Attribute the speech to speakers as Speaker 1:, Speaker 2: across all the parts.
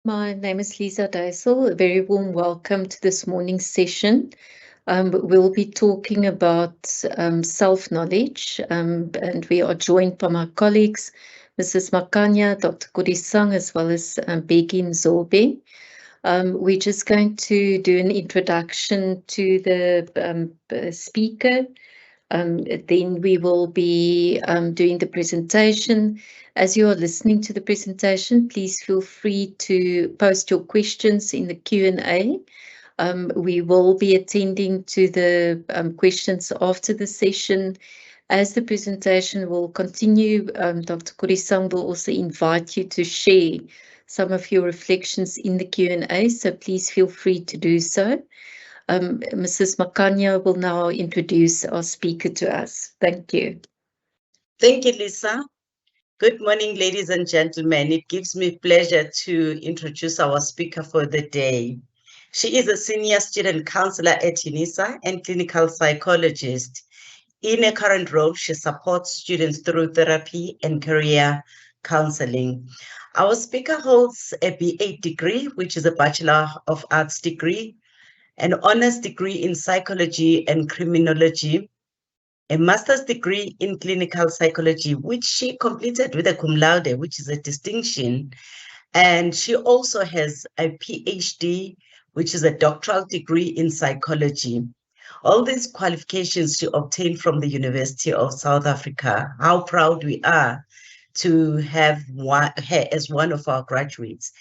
Speaker 1: My name is Lisa Dysel. A very warm welcome to this morning's session. We'll be talking about self-knowledge, and we are joined by my colleagues, Mrs. Makanya, Dr. Kodisang, as well as Begin Zobe. We're just going to do an introduction to the speaker. Then we will be doing the presentation. As you are listening to the presentation, please feel free to post your questions in the Q&A. We will be attending to the questions after the session. As the presentation will continue, Dr. Kodisang will also invite you to share some of your reflections in the Q&A, so please feel free to do so. Mrs. Makanya will now introduce our speaker to us. Thank you.
Speaker 2: Thank you, Lisa. Good morning, ladies and gentlemen. It gives me pleasure to introduce our speaker for the day. She is a senior student counselor at Unisa and clinical psychologist. In her current role, she supports students through therapy and career counseling. Our speaker holds a BA degree, which is a Bachelor of Arts degree, an honors degree in psychology and criminology, a master's degree in clinical psychology, which she completed with a cum laude, which is a distinction. And she also has a PhD, which is a doctoral degree in psychology. All these qualifications she obtained from the University of South Africa. How proud we are to have her as one of our graduates.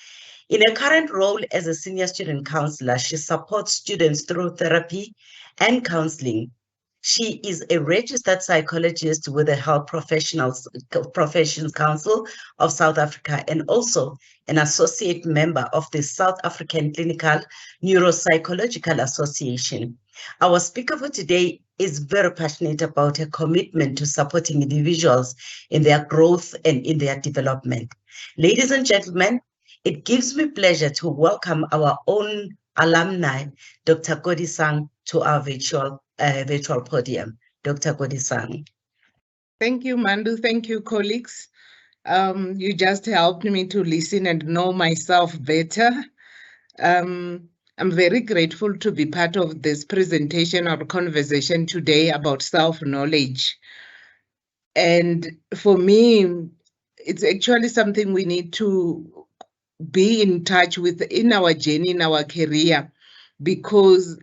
Speaker 2: In her current role as a senior student counselor, she supports students through therapy and counseling. She is a registered psychologist with the Health Professions Council of South Africa and also an associate member of the South African Clinical Neuropsychological Association. Our speaker for today is very passionate about her commitment to supporting individuals in their growth and in their development. Ladies and gentlemen, it gives me pleasure to welcome our own alumni, Dr. Kodisang, to our virtual podium. Dr. Kodisang.
Speaker 3: Thank you, Mandu. Thank you, colleagues. You just helped me to listen and know myself better. I'm very grateful to be part of this presentation or conversation today about self-knowledge. And for me, it's actually something we need to be in touch with in our journey, in our career, because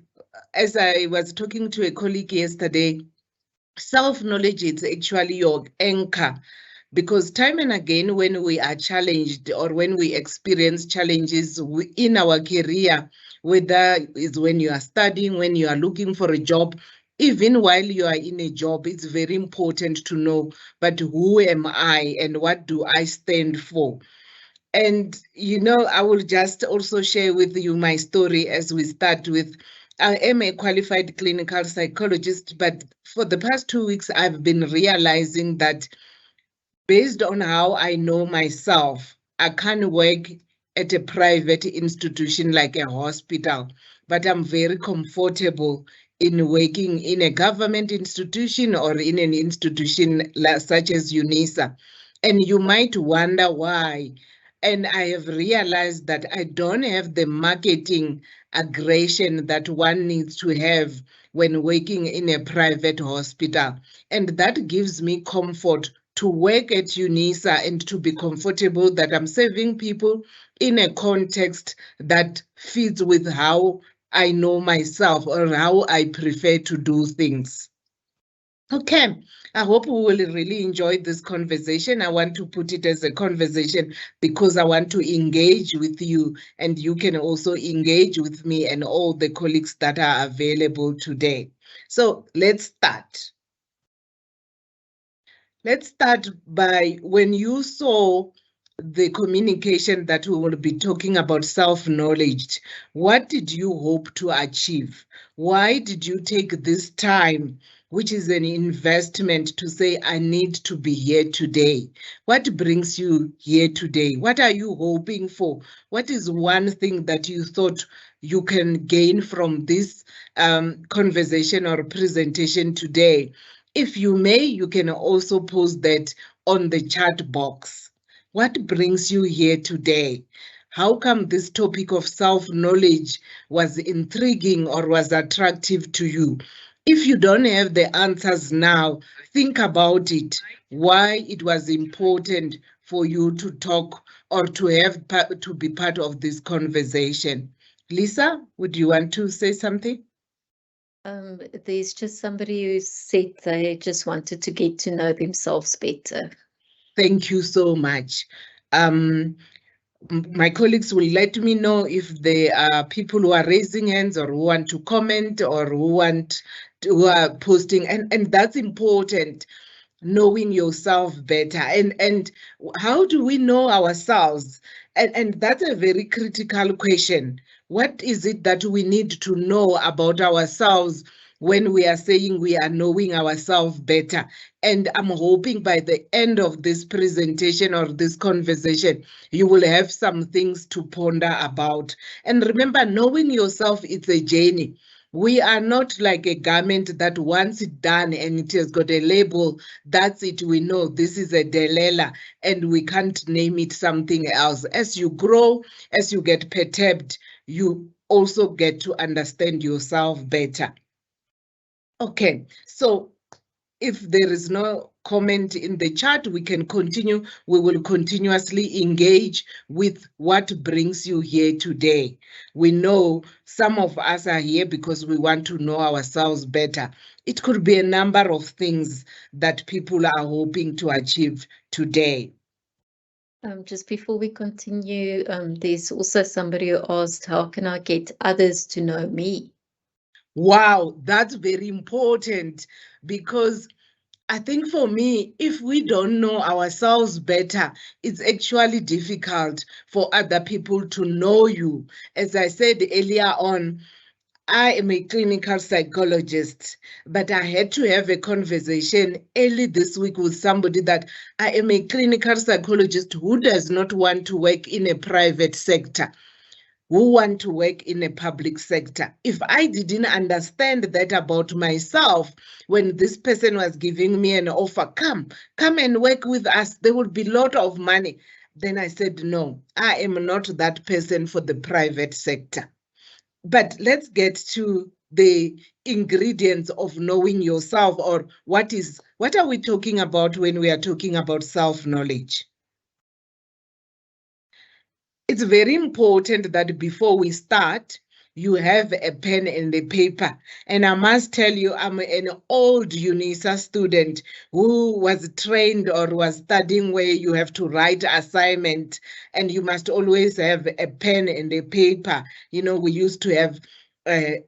Speaker 3: as I was talking to a colleague yesterday, self-knowledge is actually your anchor, because time and again when we are challenged or when we experience challenges in our career, whether it's when you are studying, when you are looking for a job, even while you are in a job, it's very important to know, but who am I and what do I stand for? And, you know, I will just also share with you my story as we start with. I am a qualified clinical psychologist, but for the past 2 weeks, I've been realizing that based on how I know myself, I can't work at a private institution like a hospital, but I'm very comfortable in working in a government institution or in an institution such as Unisa. And you might wonder why. And I have realized that I don't have the marketing aggression that one needs to have when working in a private hospital. And that gives me comfort to work at Unisa and to be comfortable that I'm serving people in a context that fits with how I know myself or how I prefer to do things. Okay, I hope we will really enjoy this conversation. I want to put it as a conversation because I want to engage with you, and you can also engage with me and all the colleagues that are available today. So let's start. Let's start by when you saw the communication that we will be talking about self-knowledge. What did you hope to achieve? Why did you take this time, which is an investment, to say, I need to be here today? What brings you here today? What are you hoping for? What is one thing that you thought you can gain from this conversation or presentation today? If you may, you can also post that on the chat box. What brings you here today? how come this topic of self-knowledge was intriguing or was attractive to you? If you don't have the answers now, think about it, why it was important for you to talk or to be part of this conversation. Lisa, would you want to say something?
Speaker 1: There's just somebody who said they just wanted to get to know themselves better.
Speaker 3: Thank you so much. My colleagues will let me know if there are people who are raising hands or who want to comment or who are posting, and that's important, knowing yourself better. And how do we know ourselves? And that's a very critical question. What is it that we need to know about ourselves when we are saying we are knowing ourselves better? And I'm hoping by the end of this presentation or this conversation, you will have some things to ponder about. And remember, knowing yourself is a journey. We are not like a garment that once it's done and it has got a label, that's it, we know this is a Delela and we can't name it something else. As you grow, as you get perturbed, you also get to understand yourself better. Okay, so if there is no comment in the chat, we can continue. We will continuously engage with what brings you here today. We know some of us are here because we want to know ourselves better. It could be a number of things that people are hoping to achieve today.
Speaker 1: Just before we continue, there's also somebody who asked, how can I get others to know me?
Speaker 3: Wow, that's very important, because I think for me, if we don't know ourselves better, it's actually difficult for other people to know you. As I said earlier on, I am a clinical psychologist, but I had to have a conversation early this week with somebody that I am a clinical psychologist who does not want to work in a private sector, who want to work in a public sector. If I didn't understand that about myself, when this person was giving me an offer, come and work with us, there would be a lot of money. Then I said, no, I am not that person for the private sector. But let's get to the ingredients of knowing yourself, or what are we talking about when we are talking about self-knowledge? It's very important that before we start, you have a pen and a paper. And I must tell you, I'm an old Unisa student who was trained or was studying where you have to write assignment and you must always have a pen and a paper. You know, we used to have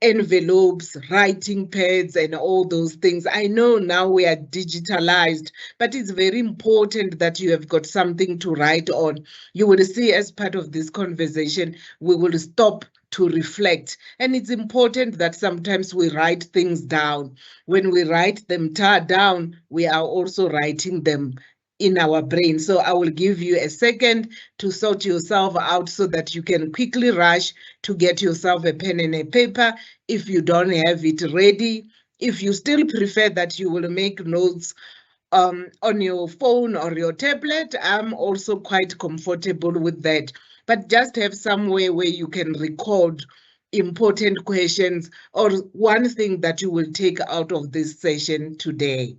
Speaker 3: envelopes, writing pads, and all those things. I know now we are digitalized, but it's very important that you have got something to write on. You will see as part of this conversation, we will stop to reflect. And it's important that sometimes we write things down. When we write them down, we are also writing them in our brain. So I will give you a second to sort yourself out so that you can quickly rush to get yourself a pen and a paper if you don't have it ready. If you still prefer that you will make notes on your phone or your tablet, I'm also quite comfortable with that. But just have somewhere where you can record important questions or one thing that you will take out of this session today.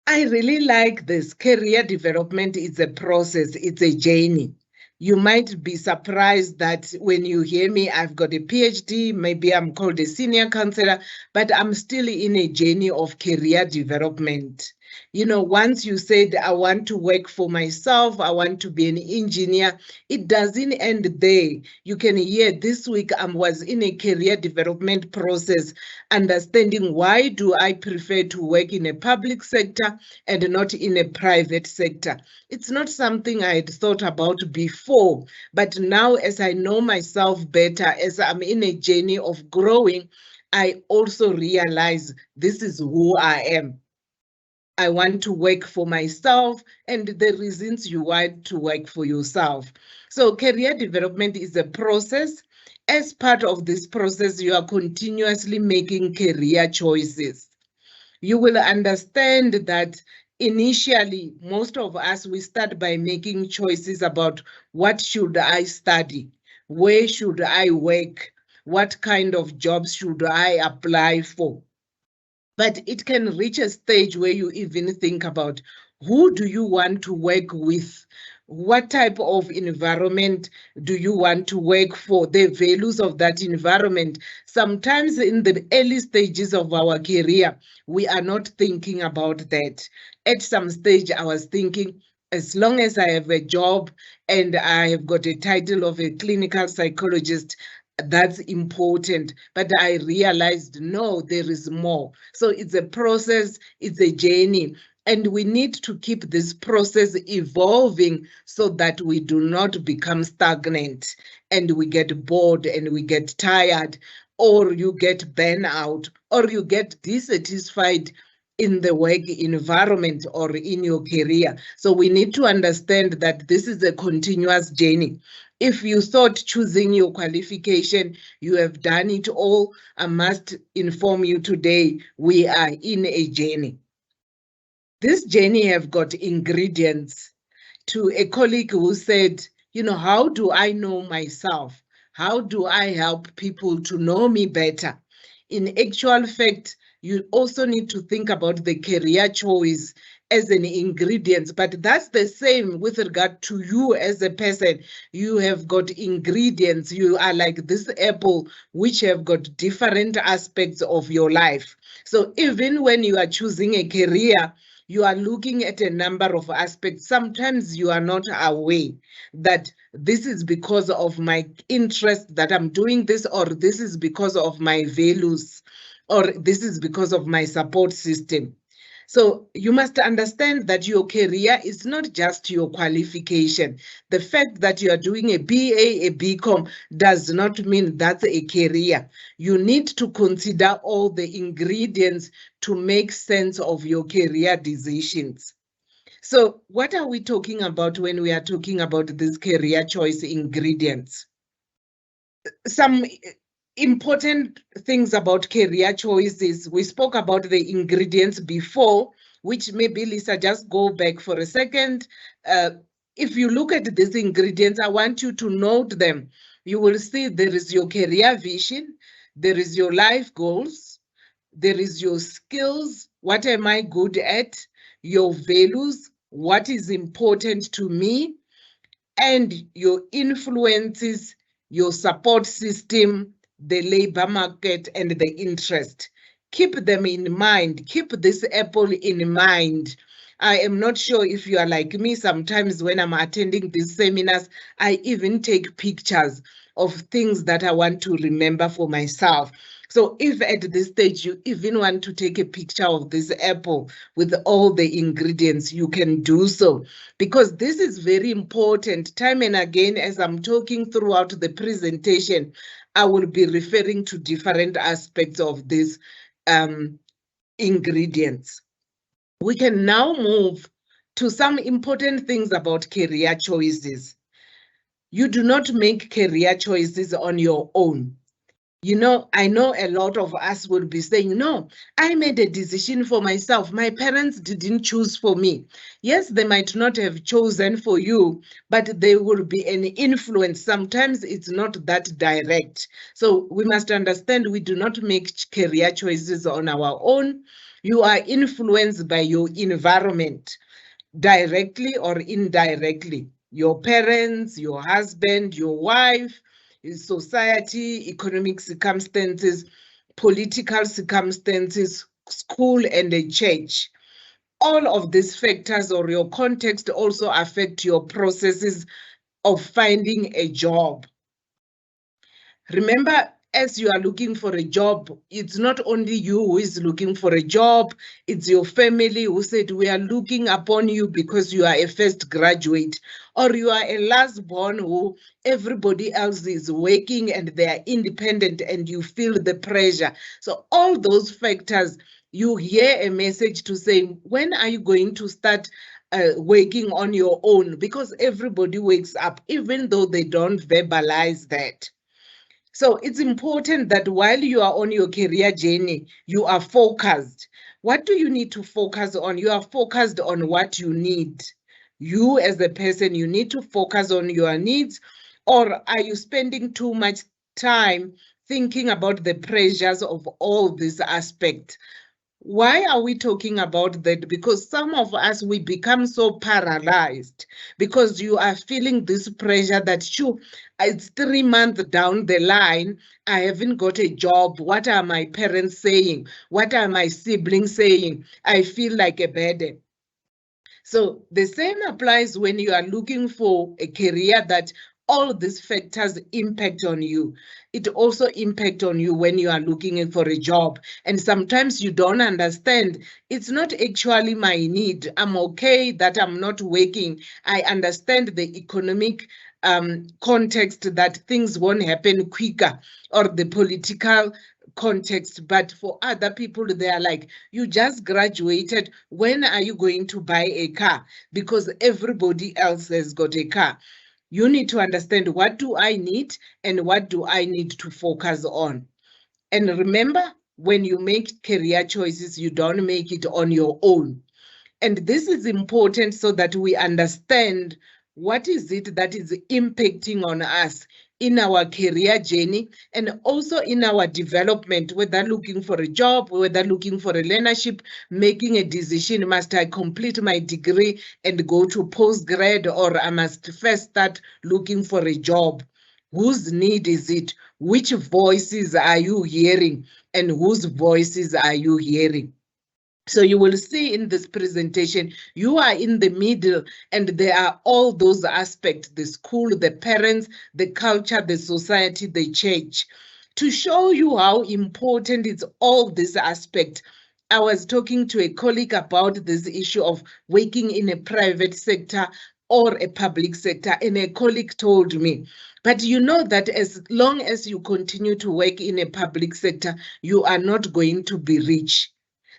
Speaker 3: I really like this. Career development is a process, it's a journey. You might be surprised that when you hear me, I've got a PhD, maybe I'm called a senior counselor, but I'm still in a journey of career development. You know, once you said, I want to work for myself, I want to be an engineer, it doesn't end there. You can hear this week I was in a career development process, understanding why do I prefer to work in a public sector and not in a private sector. It's not something I had thought about before, but now as I know myself better, as I'm in a journey of growing, I also realize this is who I am. I want to work for myself, and the reasons you want to work for yourself. So career development is a process. As part of this process, you are continuously making career choices. You will understand that initially, most of us, we start by making choices about what should I study? Where should I work? What kind of jobs should I apply for? But it can reach a stage where you even think about who do you want to work with? What type of environment do you want to work for? The values of that environment. Sometimes in the early stages of our career, we are not thinking about that. At some stage, I was thinking, as long as I have a job and I have got a title of a clinical psychologist, that's important. But I realized, no, there is more. So it's a process, it's a journey. And we need to keep this process evolving so that we do not become stagnant and we get bored and we get tired, or you get burnout, or you get dissatisfied in the work environment or in your career. So we need to understand that this is a continuous journey. If you thought choosing your qualification, you have done it all, I must inform you today, we are in a journey. This journey have got ingredients. To a colleague who said, you know, how do I know myself? How do I help people to know me better? In actual fact, you also need to think about the career choice as an ingredient, but that's the same with regard to you as a person. You have got ingredients. You are like this apple, which have got different aspects of your life. So even when you are choosing a career, you are looking at a number of aspects. Sometimes you are not aware that this is because of my interest that I'm doing this, or this is because of my values, or this is because of my support system. So you must understand that your career is not just your qualification. The fact that you are doing a BA, a BCom does not mean that's a career. You need to consider all the ingredients to make sense of your career decisions. So what are we talking about when we are talking about these career choice ingredients? Some important things about career choices. We spoke about the ingredients before, which maybe Lisa, just go back for a second. If you look at these ingredients, I want you to note them. You will see there is your career vision, there is your life goals, there is your skills, what am I good at, your values, what is important to me, and your influences, your support system, the labor market, and the interest. Keep them in mind. Keep this apple in mind. I am not sure if you are like me. Sometimes when I'm attending these seminars, I even take pictures of things that I want to remember for myself. So if at this stage you even want to take a picture of this apple with all the ingredients, you can do so, because this is very important. Time and again, as I'm talking throughout the presentation, I will be referring to different aspects of these ingredients. We can now move to some important things about career choices. You do not make career choices on your own. You know, I know a lot of us will be saying, no, I made a decision for myself. My parents didn't choose for me. Yes, they might not have chosen for you, but there will be an influence. Sometimes it's not that direct. So we must understand we do not make career choices on our own. You are influenced by your environment, directly or indirectly. Your parents, your husband, your wife, society, economic circumstances, political circumstances, school, and the church. All of these factors or your context also affect your processes of finding a job. Remember, as you are looking for a job, it's not only you who is looking for a job, it's your family who said, we are looking upon you because you are a first graduate, or you are a last born who everybody else is working and they are independent and you feel the pressure. So all those factors, you hear a message to say, when are you going to start working on your own? Because everybody wakes up, even though they don't verbalize that. So it's important that while you are on your career journey, you are focused. What do you need to focus on? You are focused on what you need. You as a person, you need to focus on your needs, or are you spending too much time thinking about the pressures of all these aspects? Why are we talking about that? Because some of us, we become so paralyzed because you are feeling this pressure that, sure, it's 3 months down the line, I haven't got a job. What are my parents saying? What are my siblings saying? I feel like a burden. So the same applies when you are looking for a career that all these factors impact on you. It also impacts on you when you are looking for a job. And sometimes you don't understand. It's not actually my need. I'm okay that I'm not working. I understand the economic context that things won't happen quicker, or the political context. But for other people, they are like, you just graduated. When are you going to buy a car? Because everybody else has got a car. You need to understand, what do I need and what do I need to focus on? And remember, when you make career choices, you don't make it on your own. And this is important so that we understand what is it that is impacting on us in our career journey and also in our development, whether looking for a job, whether looking for a learnership, making a decision, must I complete my degree and go to postgrad, or I must first start looking for a job? Whose need is it? Which voices are you hearing and whose voices are you hearing? So you will see in this presentation, you are in the middle and there are all those aspects, the school, the parents, the culture, the society, the church. To show you how important it's all this aspect, I was talking to a colleague about this issue of working in a private sector or a public sector, and a colleague told me, but you know that as long as you continue to work in a public sector, you are not going to be rich.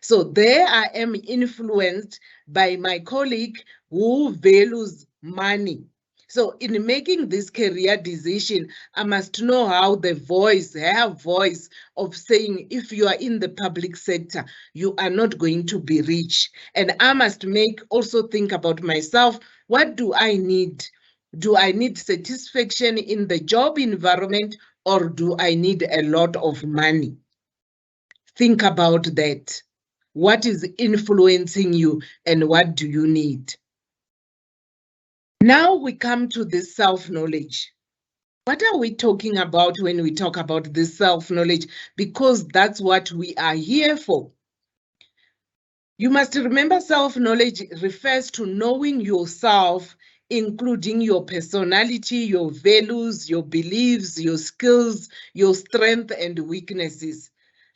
Speaker 3: So there I am influenced by my colleague who values money. So in making this career decision, I must know how her voice of saying, if you are in the public sector, you are not going to be rich. And I must also think about myself. What do I need? Do I need satisfaction in the job environment, or do I need a lot of money? Think about that. What is influencing you and what do you need? Now we come to this self-knowledge. What are we talking about when we talk about this self-knowledge? Because that's what we are here for. You must remember, self-knowledge refers to knowing yourself, including your personality, your values, your beliefs, your skills, your strengths and weaknesses.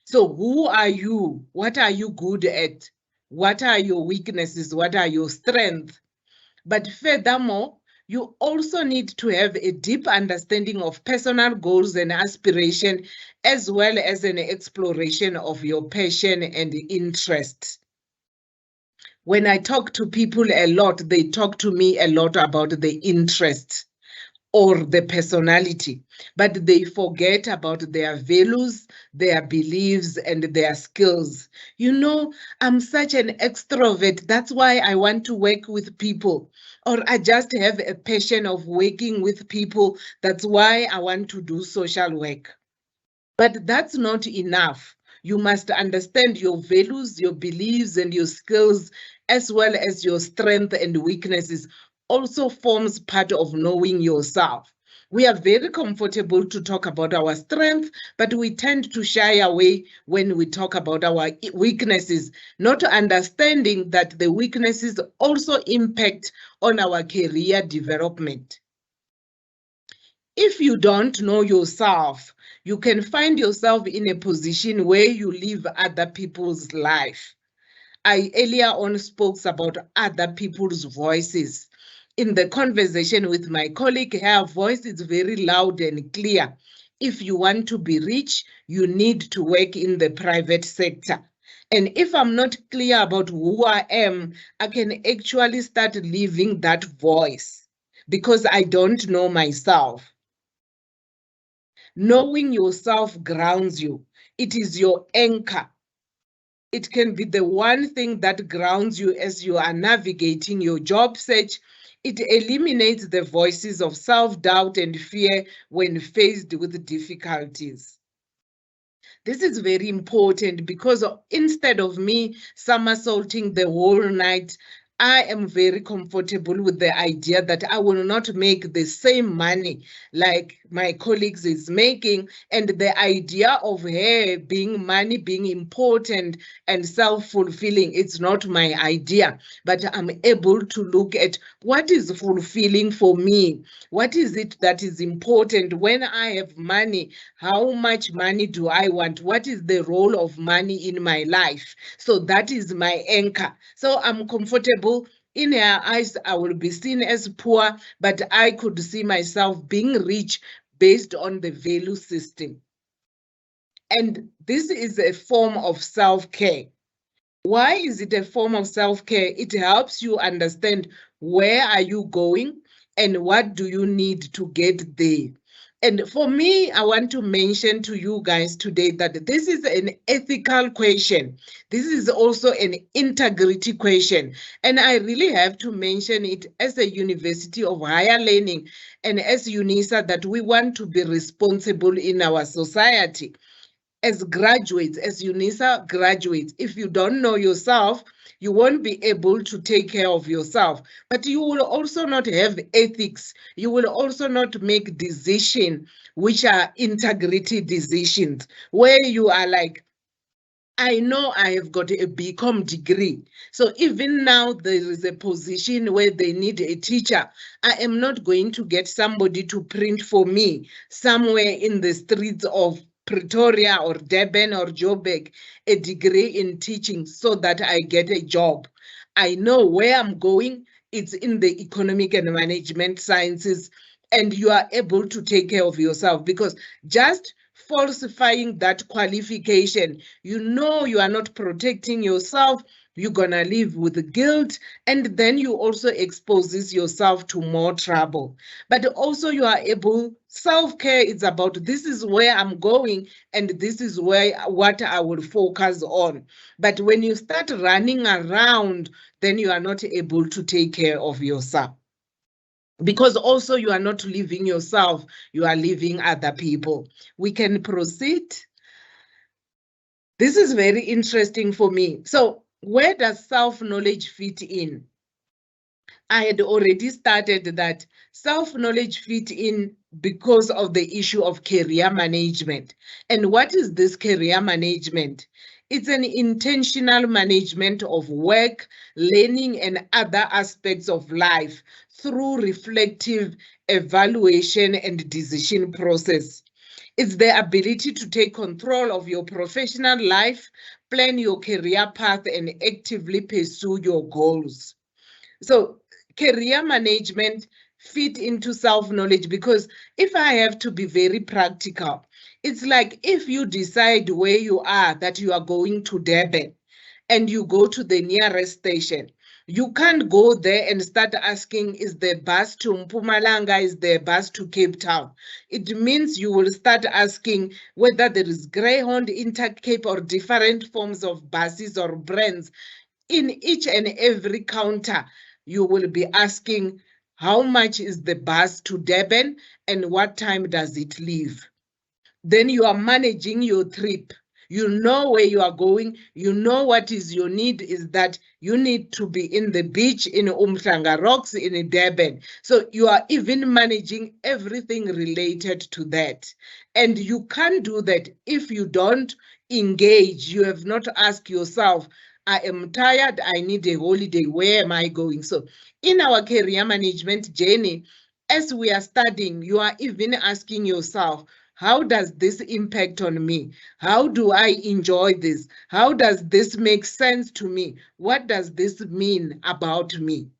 Speaker 3: So who are you? What are you good at? What are your weaknesses? What are your strengths? But furthermore, you also need to have a deep understanding of personal goals and aspiration, as well as an exploration of your passion and interest. When I talk to people a lot, they talk to me a lot about the interest or the personality, but they forget about their values, their beliefs, and their skills. You know, I'm such an extrovert. That's why I want to work with people. Or I just have a passion of working with people. That's why I want to do social work. But that's not enough. You must understand your values, your beliefs, and your skills, as well as your strengths and weaknesses, also forms part of knowing yourself. We are very comfortable to talk about our strength, but we tend to shy away when we talk about our weaknesses, not understanding that the weaknesses also impact on our career development. If you don't know yourself, you can find yourself in a position where you live other people's life. I earlier on spoke about other people's voices. In the conversation with my colleague, her voice is very loud and clear. If you want to be rich, you need to work in the private sector. And if I'm not clear about who I am, I can actually start living that voice because I don't know myself. Knowing yourself grounds you. It is your anchor. It can be the one thing that grounds you as you are navigating your job search. It eliminates the voices of self-doubt and fear when faced with difficulties. This is very important because instead of me somersaulting the whole night, I am very comfortable with the idea that I will not make the same money like my colleagues is making, and the idea of her being money being important and self-fulfilling, it's not my idea, but I'm able to look at what is fulfilling for me. What is it that is important when I have money? How much money do I want? What is the role of money in my life? So that is my anchor. So I'm comfortable. In her eyes, I will be seen as poor, but I could see myself being rich based on the value system. And this is a form of self-care. Why is it a form of self-care? It helps you understand where are you going and what do you need to get there. And for me, I want to mention to you guys today that this is an ethical question. This is also an integrity question. And I really have to mention it as a University of Higher Learning and as Unisa that we want to be responsible in our society. As graduates, as Unisa graduates, if you don't know yourself, you won't be able to take care of yourself. But you will also not have ethics. You will also not make decisions which are integrity decisions, where you are like, I know I have got a BCom degree. So even now there is a position where they need a teacher. I am not going to get somebody to print for me somewhere in the streets of Pretoria or Durban or Joburg a degree in teaching so that I get a job. I know where I'm going. It's in the economic and management sciences, and you are able to take care of yourself, because just falsifying that qualification, you know you are not protecting yourself. You're gonna live with guilt, and then you also exposes yourself to more trouble. But also you are able, self-care is about, this is where I'm going and this is what I will focus on. But when you start running around, then you are not able to take care of yourself, because also you are not living yourself, you are living other people. We can proceed. This is very interesting for me. So where does self-knowledge fit in? I had already started that self-knowledge fit in because of the issue of career management. And what is this career management? It's an intentional management of work, learning, and other aspects of life through reflective evaluation and decision process. It's the ability to take control of your professional life, plan your career path, and actively pursue your goals. So career management fit into self-knowledge, because if I have to be very practical, it's like if you decide where you are, that you are going to Durban, and you go to the nearest station, you can't go there and start asking, is the bus to Mpumalanga, is the bus to Cape Town? It means you will start asking whether there is Greyhound, Intercape, or different forms of buses or brands. In each and every counter, you will be asking, how much is the bus to Durban and what time does it leave? Then you are managing your trip. You know where you are going. You know what is your need, is that you need to be in the beach in Umhlanga Rocks in Durban. So you are even managing everything related to that. And you can't do that if you don't engage. You have not asked yourself, I am tired, I need a holiday, where am I going? So in our career management journey, as we are studying, you are even asking yourself, how does this impact on me? How do I enjoy this? How does this make sense to me? What does this mean about me?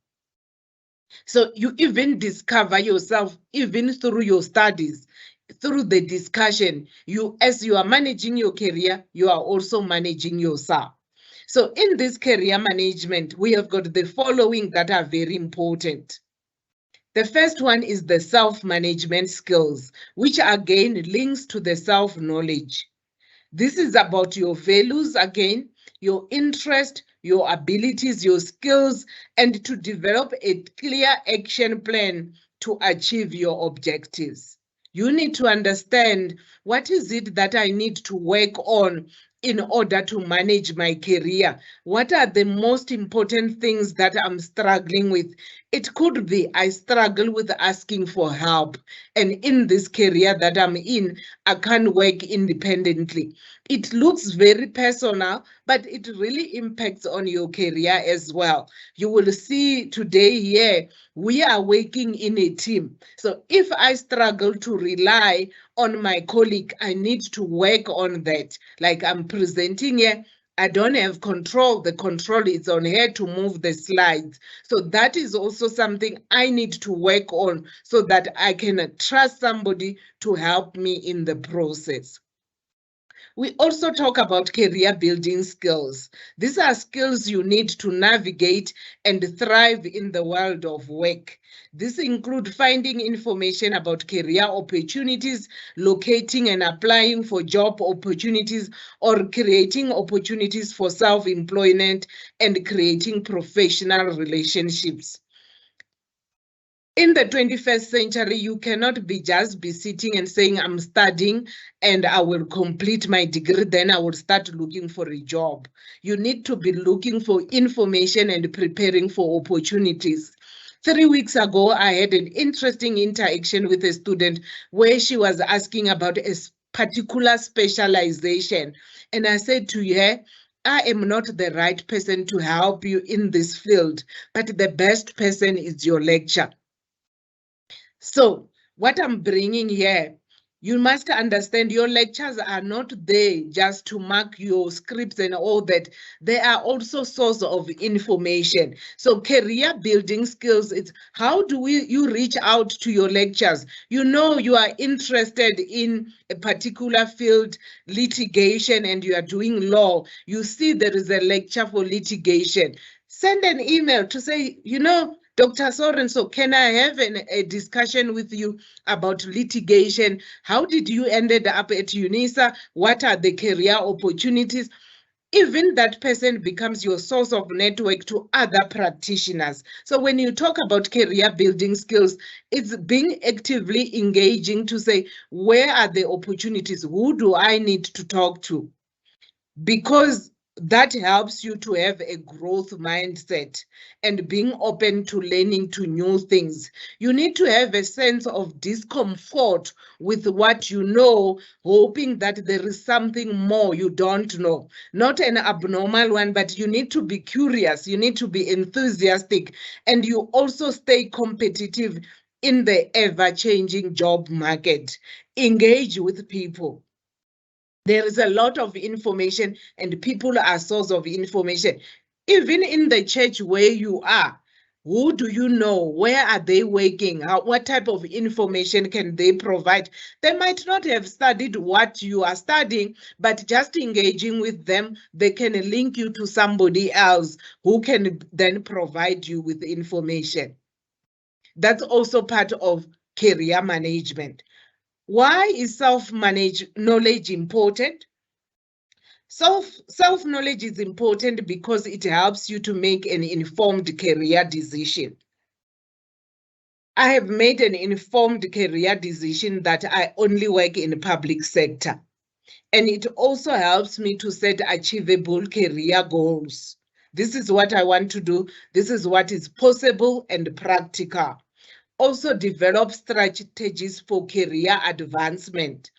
Speaker 3: So you even discover yourself even through your studies, through the discussion. As you are managing your career, you are also managing yourself. So in this career management, we have got the following that are very important. The first one is the self-management skills, which again links to the self-knowledge. This is about your values again, your interest, your abilities, your skills, and to develop a clear action plan to achieve your objectives. You need to understand what is it that I need to work on in order to manage my career. What are the most important things that I'm struggling with? It could be I struggle with asking for help, and in this career that I'm in, I can't work independently. It looks very personal, but it really impacts on your career as well. You will see today here, we are working in a team. So if I struggle to rely on my colleague, I need to work on that. Like I'm presenting here, I don't have control. The control is on her to move the slides. So that is also something I need to work on so that I can trust somebody to help me in the process. We also talk about career building skills. These are skills you need to navigate and thrive in the world of work. This includes finding information about career opportunities, locating and applying for job opportunities, or creating opportunities for self-employment and creating professional relationships. In the 21st century, you cannot just be sitting and saying, I'm studying and I will complete my degree, then I will start looking for a job. You need to be looking for information and preparing for opportunities. 3 weeks ago, I had an interesting interaction with a student where she was asking about a particular specialization. And I said to her, I am not the right person to help you in this field, but the best person is your lecturer. So what I'm bringing here, you must understand your lectures are not there just to mark your scripts and all that. They are also source of information. So career building skills, it's how do you reach out to your lectures? You know you are interested in a particular field, litigation, and you are doing law. You see there is a lecture for litigation. Send an email to say, you know, Dr. So-and-so, can I have a discussion with you about litigation? How did you ended up at Unisa? What are the career opportunities? Even that person becomes your source of network to other practitioners. So when you talk about career building skills, it's being actively engaging to say, where are the opportunities? Who do I need to talk to? Because that helps you to have a growth mindset and being open to learning to new things. You need to have a sense of discomfort with what you know, hoping that there is something more you don't know. Not an abnormal one, but you need to be curious, you need to be enthusiastic, and you also stay competitive in the ever-changing job market. Engage with people. There is a lot of information and people are source of information. Even in the church where you are, who do you know? Where are they working? What type of information can they provide? They might not have studied what you are studying, but just engaging with them, they can link you to somebody else who can then provide you with information. That's also part of career management. Why is self-knowledge important? Self-knowledge is important because it helps you to make an informed career decision. I have made an informed career decision that I only work in the public sector. And it also helps me to set achievable career goals. This is what I want to do. This is what is possible and practical. Also develop strategies for career advancement.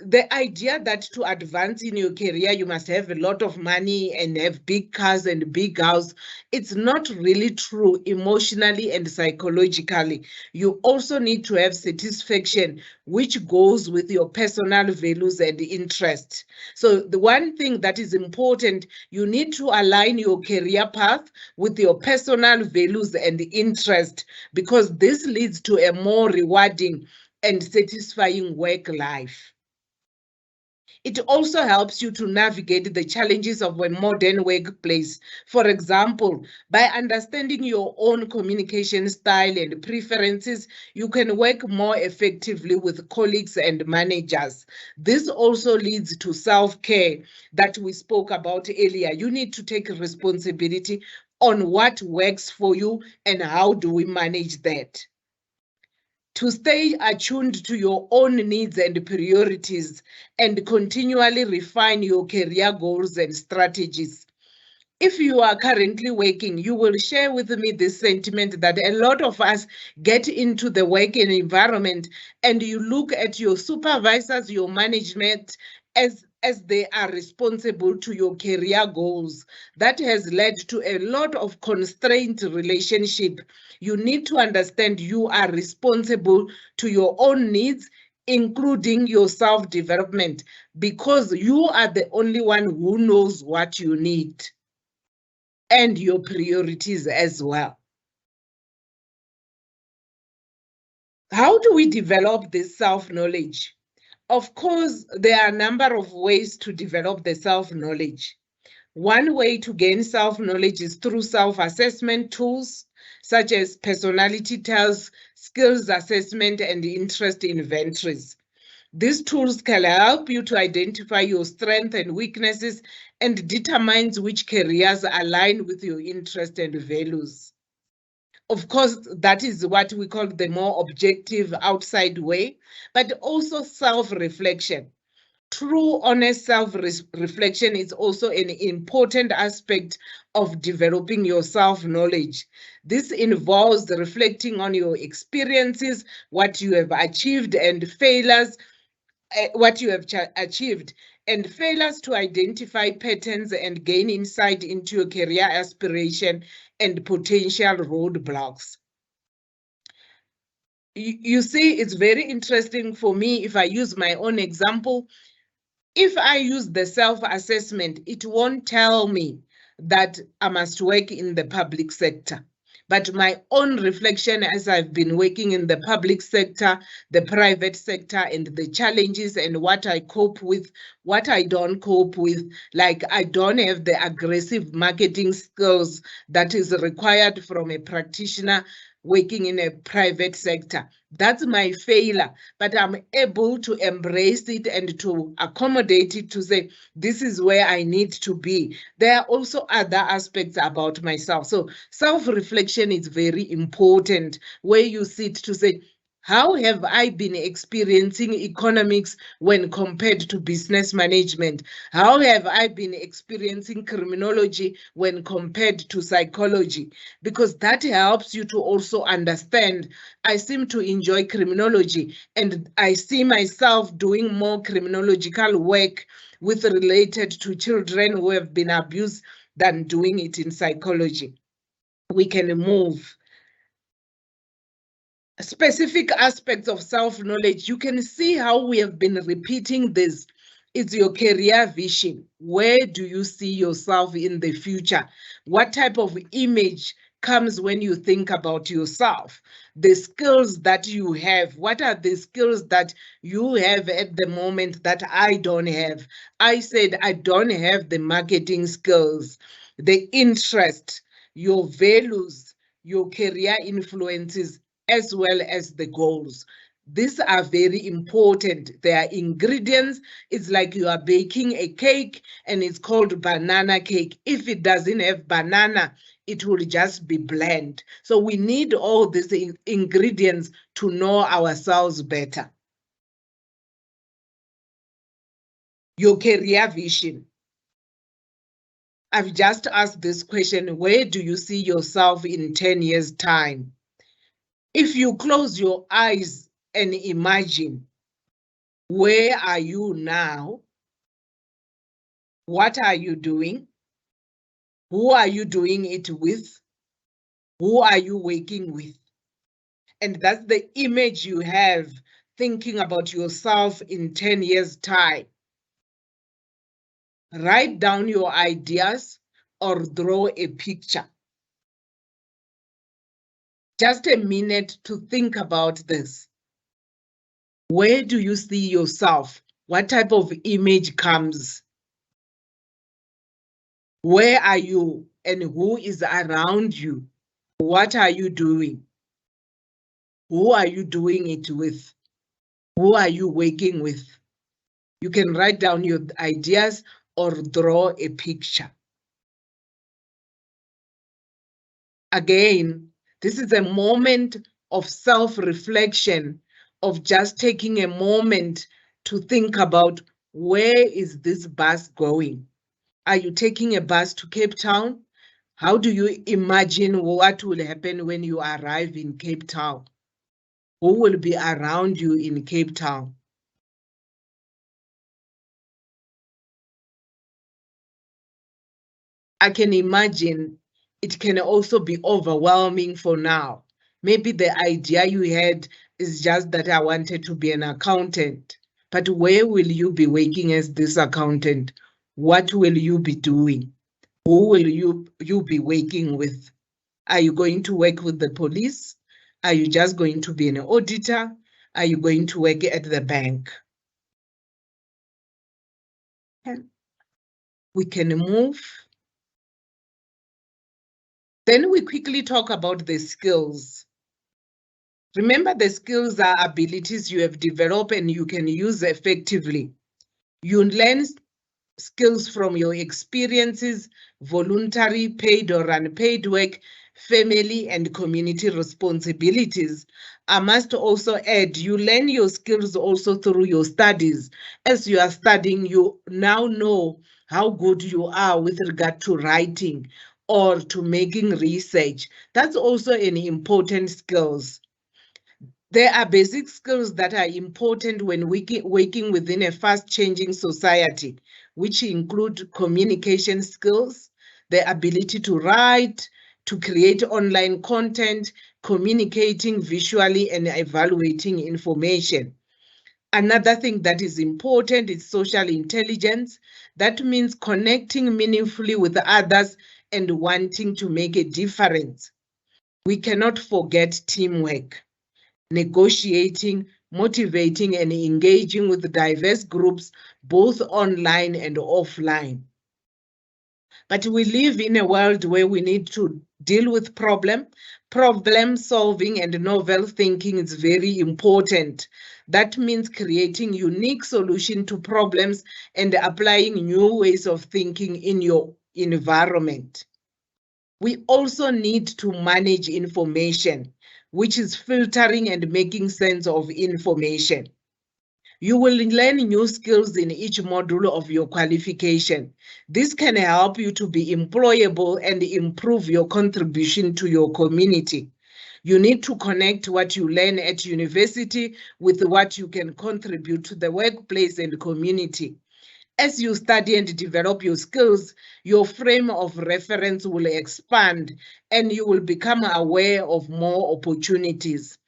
Speaker 3: The idea that to advance in your career, you must have a lot of money and have big cars and big house, it's not really true emotionally and psychologically. You also need to have satisfaction, which goes with your personal values and interests. So the one thing that is important, you need to align your career path with your personal values and interest, because this leads to a more rewarding and satisfying work life. It also helps you to navigate the challenges of a modern workplace. For example, by understanding your own communication style and preferences, you can work more effectively with colleagues and managers. This also leads to self-care that we spoke about earlier. You need to take responsibility on what works for you and how do we manage that. To stay attuned to your own needs and priorities and continually refine your career goals and strategies. If you are currently working, you will share with me this sentiment that a lot of us get into the working environment and you look at your supervisors, your management as they are responsible to your career goals. That has led to a lot of constrained relationship. You need to understand you are responsible to your own needs, including your self-development, because you are the only one who knows what you need and your priorities as well. How do we develop this self-knowledge? Of course, there are a number of ways to develop the self-knowledge. One way to gain self-knowledge is through self-assessment tools, such as personality tests, skills assessment, and interest inventories. These tools can help you to identify your strengths and weaknesses and determines which careers align with your interests and values. Of course, that is what we call the more objective outside way, but also self-reflection. True, honest self-reflection is also an important aspect of developing your self-knowledge. This involves reflecting on your experiences, what you have achieved and failures, what you have achieved, and failures to identify patterns and gain insight into your career aspiration and potential roadblocks. You see, it's very interesting for me if I use my own example. If I use the self-assessment, it won't tell me that I must work in the public sector. But my own reflection as I've been working in the public sector, the private sector, and the challenges and what I cope with, what I don't cope with, like I don't have the aggressive marketing skills that is required from a practitioner working in a private sector. That's my failure, but I'm able to embrace it and to accommodate it to say, this is where I need to be. There are also other aspects about myself. So self-reflection is very important, where you sit to say, how have I been experiencing economics when compared to business management? How have I been experiencing criminology when compared to psychology? Because that helps you to also understand, I seem to enjoy criminology and I see myself doing more criminological work with related to children who have been abused than doing it in psychology. We can move. Specific aspects of self-knowledge, you can see how we have been repeating this. It's your career vision. Where do you see yourself in the future? What type of image comes when you think about yourself? The skills that you have, what are the skills that you have at the moment that I don't have? I said I don't have the marketing skills, the interest, your values, your career influences, as well as the goals. These are very important. They are ingredients. It's like you are baking a cake and it's called banana cake. If it doesn't have banana, it will just be bland. So we need all these ingredients to know ourselves better. Your career vision. I've just asked this question, where do you see yourself in 10 years' time? If you close your eyes and imagine, where are you now? What are you doing? Who are you doing it with? Who are you working with? And that's the image you have thinking about yourself in 10 years' time. Write down your ideas or draw a picture. Just a minute to think about this. Where do you see yourself? What type of image comes? Where are you and who is around you? What are you doing? Who are you doing it with? Who are you working with? You can write down your ideas or draw a picture. Again, this is a moment of self-reflection, of just taking a moment to think about, where is this bus going? Are you taking a bus to Cape Town? How do you imagine what will happen when you arrive in Cape Town? Who will be around you in Cape Town? I can imagine it can also be overwhelming for now. Maybe the idea you had is just that I wanted to be an accountant. But where will you be working as this accountant? What will you be doing? Who will you be working with? Are you going to work with the police? Are you just going to be an auditor? Are you going to work at the bank? We can move. Then we quickly talk about the skills. Remember, the skills are abilities you have developed and you can use effectively. You learn skills from your experiences, voluntary, paid or unpaid work, family and community responsibilities. I must also add, you learn your skills also through your studies. As you are studying, you now know how good you are with regard to writing or to making research. That's also an important skills. There are basic skills that are important when working within a fast-changing society, which include communication skills, the ability to write, to create online content, communicating visually, and evaluating information. Another thing that is important is social intelligence. That means connecting meaningfully with others and wanting to make a difference. We cannot forget teamwork. Negotiating, motivating, and engaging with diverse groups, both online and offline. But we live in a world where we need to deal with problem solving and novel thinking is very important. That means creating unique solutions to problems and applying new ways of thinking in your environment. We also need to manage information, which is filtering and making sense of information. You will learn new skills in each module of your qualification. This can help you to be employable and improve your contribution to your community. You need to connect what you learn at university with what you can contribute to the workplace and community. As you study and develop your skills, your frame of reference will expand and you will become aware of more opportunities.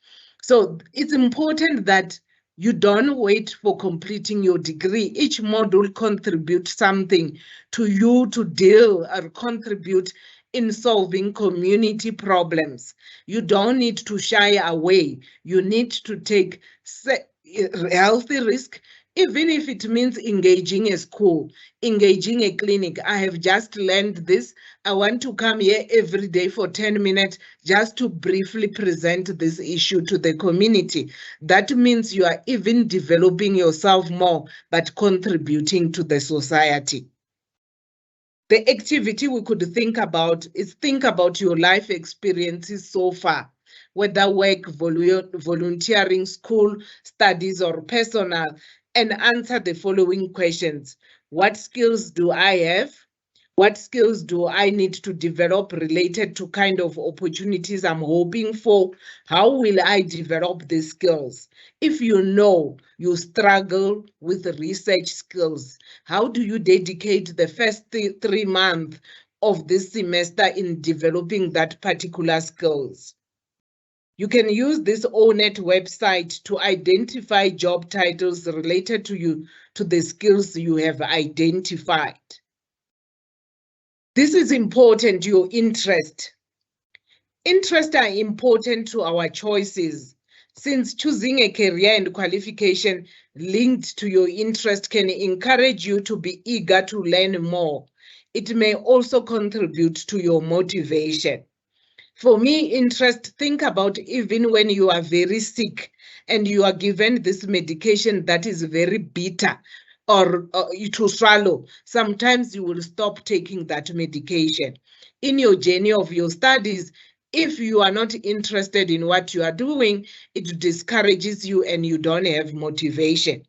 Speaker 3: So it's important that you don't wait for completing your degree. Each module contributes something to you to deal or contribute in solving community problems. You don't need to shy away. You need to take healthy risk, even if it means engaging a school, engaging a clinic. I have just learned this. I want to come here every day for 10 minutes just to briefly present this issue to the community. That means you are even developing yourself more, but contributing to the society. The activity we could think about is think about your life experiences so far, whether work, volunteering, school, studies, or personal, and answer the following questions. What skills do I have? What skills do I need to develop related to kind of opportunities I'm hoping for? How will I develop these skills? If you know you struggle with research skills, how do you dedicate the first 3 months of this semester in developing that particular skills? You can use this ONET website to identify job titles related to the skills you have identified. This is important, your interest. Interests are important to our choices. since choosing a career and qualification linked to your interest can encourage you to be eager to learn more. It may also contribute to your motivation. For me, interest, think about even when you are very sick and you are given this medication that is very bitter or to swallow, sometimes you will stop taking that medication. In your journey of your studies, if you are not interested in what you are doing, it discourages you and you don't have motivation.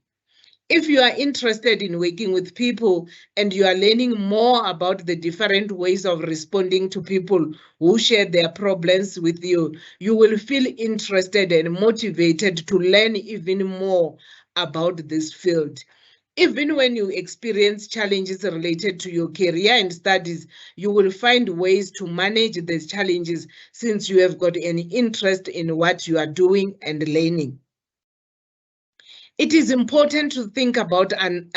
Speaker 3: If you are interested in working with people and you are learning more about the different ways of responding to people who share their problems with you, you will feel interested and motivated to learn even more about this field. Even when you experience challenges related to your career and studies, you will find ways to manage these challenges since you have got an interest in what you are doing and learning. It is important to think about and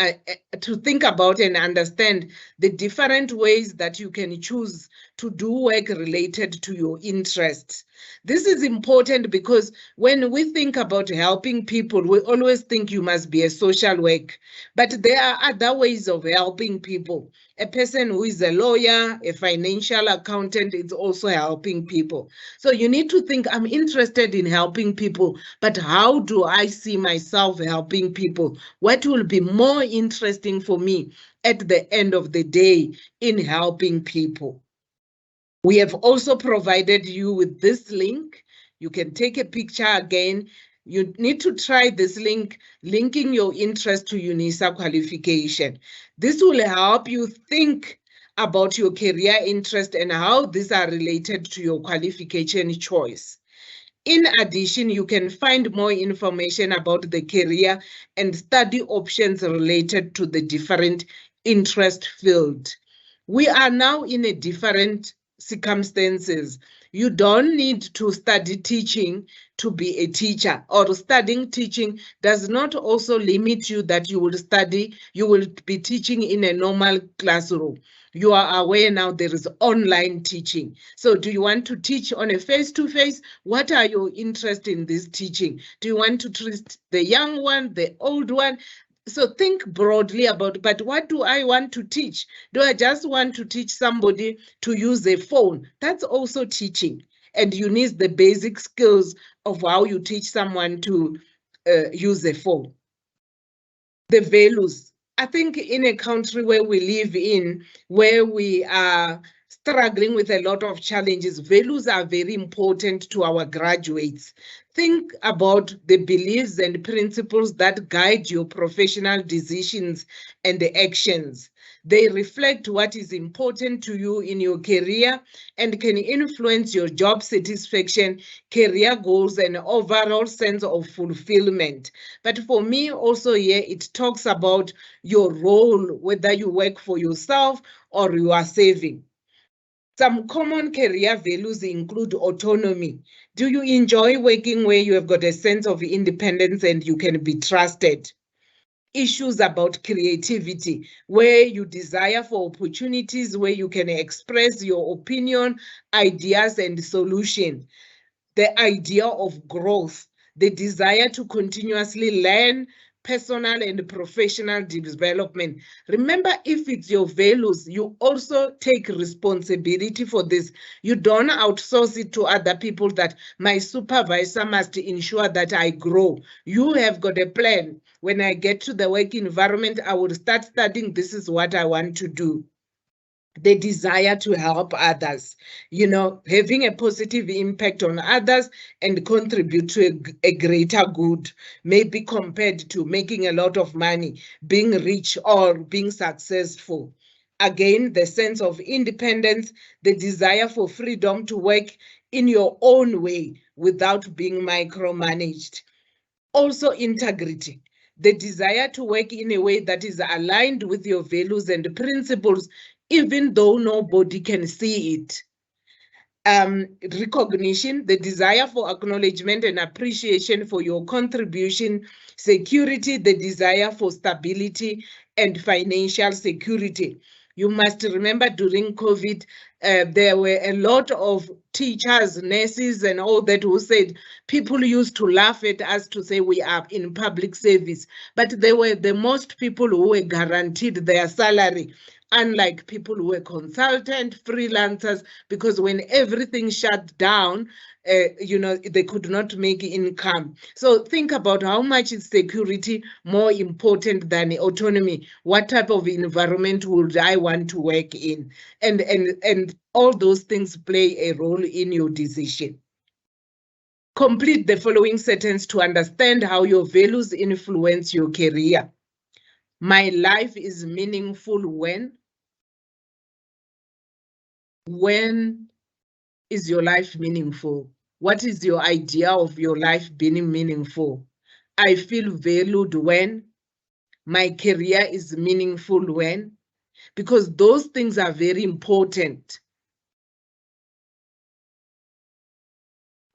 Speaker 3: understand the different ways that you can choose to do work related to your interests. This is important because when we think about helping people, we always think you must be a social worker, but there are other ways of helping people. A person who is a lawyer, a financial accountant, is also helping people. So you need to think, I'm interested in helping people, but how do I see myself helping people? What will be more interesting for me at the end of the day in helping people? We have also provided you with this link. You can take a picture again. You need to try this link, linking your interest to Unisa qualification. This will help you think about your career interest and how these are related to your qualification choice. In addition, you can find more information about the career and study options related to the different interest field. We are now in a different circumstances. You don't need to study teaching to be a teacher, or studying teaching does not also limit you that you will be teaching in a normal classroom. You are aware now there is online teaching. So do you want to teach on a face-to-face? What are your interests in this teaching? Do you want to teach the young one, the old one? So think broadly about, but what do I want to teach? Do I just want to teach somebody to use a phone? That's also teaching. And you need the basic skills of how you teach someone to use a phone. The values. I think in a country where we live in, where we are struggling with a lot of challenges, values are very important to our graduates. Think about the beliefs and principles that guide your professional decisions and actions. They reflect what is important to you in your career and can influence your job satisfaction, career goals, and overall sense of fulfillment. But for me also here, it talks about your role, whether you work for yourself or you are serving. Some common career values include autonomy. Do you enjoy working where you have got a sense of independence and you can be trusted? Issues about creativity, where you desire for opportunities where you can express your opinion, ideas, and solution. The idea of growth, the desire to continuously learn, personal and professional development. Remember, if it's your values, you also take responsibility for this. You don't outsource it to other people that my supervisor must ensure that I grow. You have got a plan. When I get to the work environment, I will start studying. This is what I want to do. The desire to help others, having a positive impact on others and contribute to a greater good, maybe compared to making a lot of money, being rich or being successful. Again, the sense of independence, the desire for freedom to work in your own way without being micromanaged. Also, integrity, the desire to work in a way that is aligned with your values and principles, even though nobody can see it. Recognition, the desire for acknowledgement and appreciation for your contribution. Security, the desire for stability and financial security. You must remember during COVID, there were a lot of teachers, nurses, and all that who said people used to laugh at us to say we are in public service, but they were the most people who were guaranteed their salary, unlike people who were consultant, freelancers, because when everything shut down, they could not make income. So think about how much is security more important than autonomy. What type of environment would I want to work in? And all those things play a role in your decision. Complete the following sentence to understand how your values influence your career. My life is meaningful when? When is your life meaningful? What is your idea of your life being meaningful? I feel valued when? My career is meaningful when? Because those things are very important.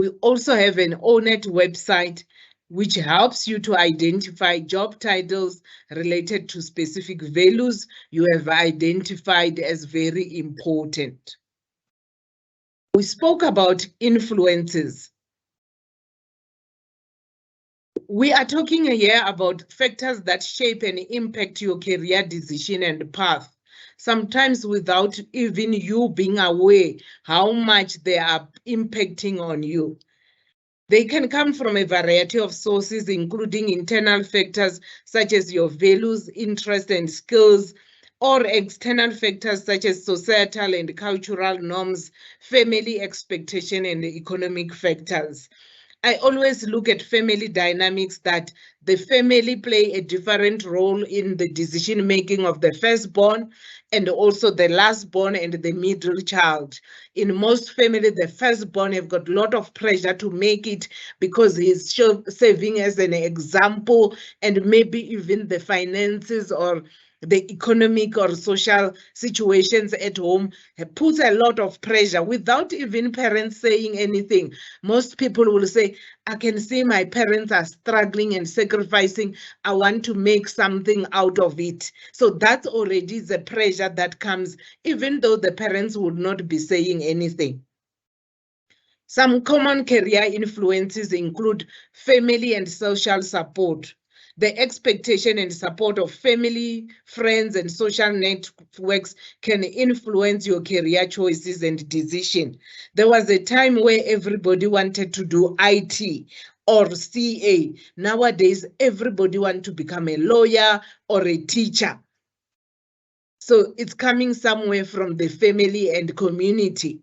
Speaker 3: We also have an ONET website which helps you to identify job titles related to specific values you have identified as very important. We spoke about influences. We are talking here about factors that shape and impact your career decision and path, sometimes without even you being aware how much they are impacting on you. They can come from a variety of sources, including internal factors such as your values, interests, and skills, or external factors such as societal and cultural norms, family expectation, and economic factors. I always look at family dynamics, that the family play a different role in the decision making of the firstborn and also the lastborn and the middle child. In most families, the firstborn have got a lot of pressure to make it because he's serving as an example, and maybe even the finances or the economic or social situations at home puts a lot of pressure without even parents saying anything. Most people will say, I can see my parents are struggling and sacrificing. I want to make something out of it. So that's already the pressure that comes, even though the parents would not be saying anything. Some common career influences include family and social support. The expectation and support of family, friends, and social networks can influence your career choices and decision. There was a time where everybody wanted to do IT or CA. Nowadays, everybody wants to become a lawyer or a teacher. So it's coming somewhere from the family and community.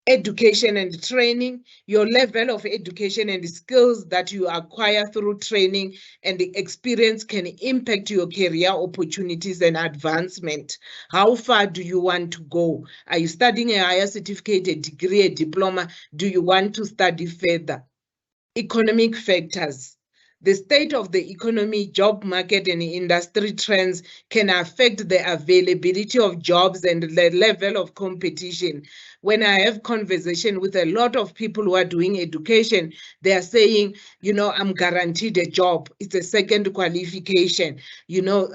Speaker 3: Education and training, your level of education and skills that you acquire through training and the experience can impact your career opportunities and advancement. How far do you want to go? Are you studying a higher certificate, a degree, a diploma? Do you want to study further? Economic factors. The state of the economy, job market, and industry trends can affect the availability of jobs and the level of competition. When I have conversation with a lot of people who are doing education, they are saying, I'm guaranteed a job. It's a second qualification.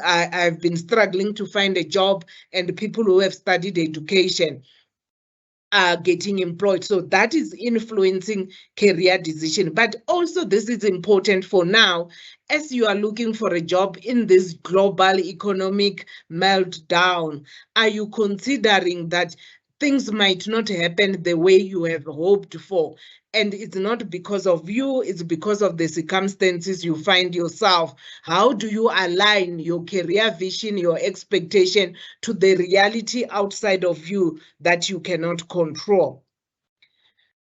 Speaker 3: I've been struggling to find a job, and people who have studied education are getting employed. So that is influencing career decision. But also this is important for now, as you are looking for a job in this global economic meltdown. Are you considering that things might not happen the way you have hoped for? And it's not because of you, it's because of the circumstances you find yourself. How do you align your career vision, your expectation to the reality outside of you that you cannot control?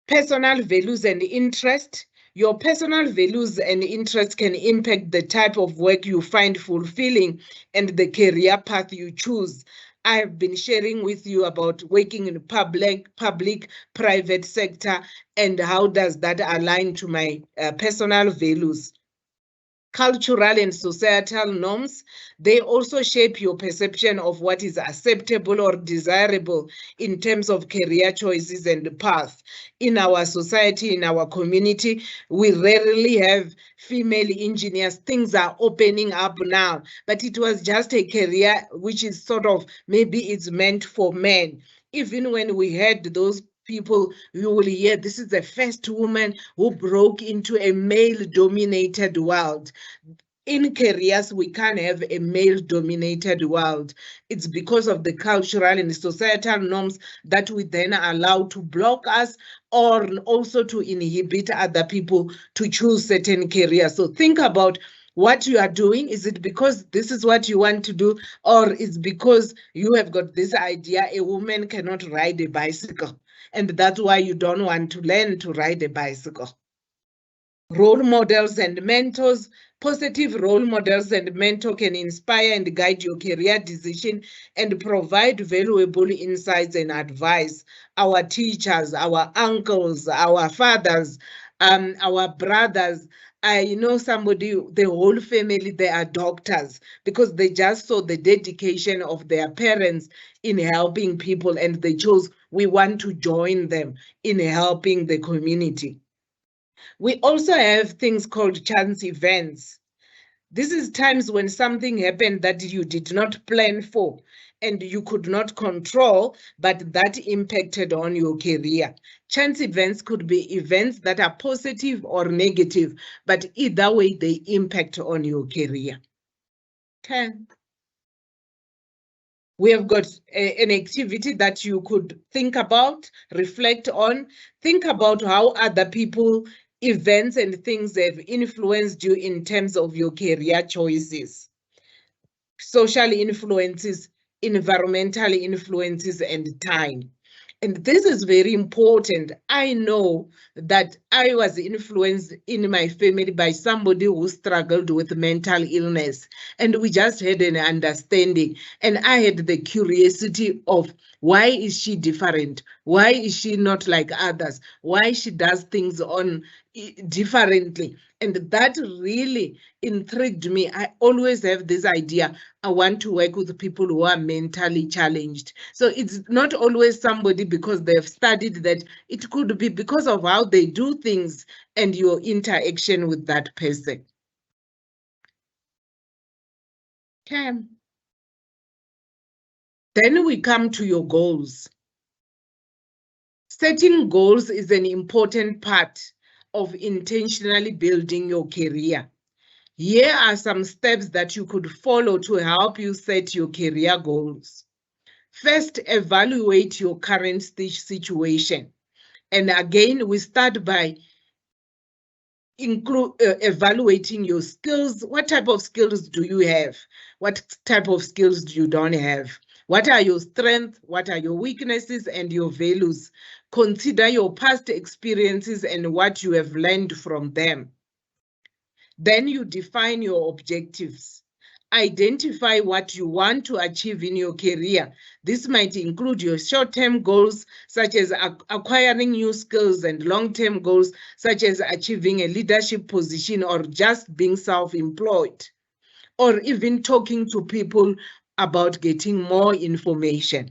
Speaker 3: Personal values and interest. Your personal values and interests can impact the type of work you find fulfilling and the career path you choose. I have been sharing with you about working in public, private sector, and how does that align to my personal values. cultural and societal norms. They also shape your perception of what is acceptable or desirable in terms of career choices and path. In our society, in our community, we rarely have female engineers. Things are opening up now, but it was just a career which is sort of, maybe it's meant for men. Even when we had those people, you will hear this is the first woman who broke into a male-dominated world. In careers, we can't have a male-dominated world. It's because of the cultural and societal norms that we then allow to block us, or also to inhibit other people to choose certain careers. So think about what you are doing. Is it because this is what you want to do, or is because you have got this idea a woman cannot ride a bicycle, and that's why you don't want to learn to ride a bicycle? Role models and mentors. Positive role models and mentors can inspire and guide your career decision and provide valuable insights and advice. Our teachers, our uncles, our fathers, our brothers. I know somebody, the whole family, they are doctors because they just saw the dedication of their parents in helping people, and they chose, we want to join them in helping the community. We also have things called chance events. This is times when something happened that you did not plan for and you could not control, but that impacted on your career. Chance events could be events that are positive or negative, but either way, they impact on your career. Okay. We have got an activity that you could think about, reflect on, think about how other people, events and things have influenced you in terms of your career choices. Social influences, environmental influences, and time. And this is very important. I know that I was influenced in my family by somebody who struggled with mental illness, and we just had an understanding. And I had the curiosity of, why is she different? Why is she not like others? Why she does things on differently? And that really intrigued me. I always have this idea, I want to work with people who are mentally challenged. So it's not always somebody because they've studied that. It could be because of how they do things and your interaction with that person. Okay. Then we come to your goals. Setting goals is an important part of intentionally building your career. Here are some steps that you could follow to help you set your career goals. First, evaluate your current situation. And again, we start by evaluating your skills. What type of skills do you have? What type of skills do you don't have? What are your strengths? What are your weaknesses and your values? Consider your past experiences and what you have learned from them. Then you define your objectives. Identify what you want to achieve in your career. This might include your short-term goals, such as acquiring new skills, and long-term goals, such as achieving a leadership position or just being self-employed, or even talking to people about getting more information.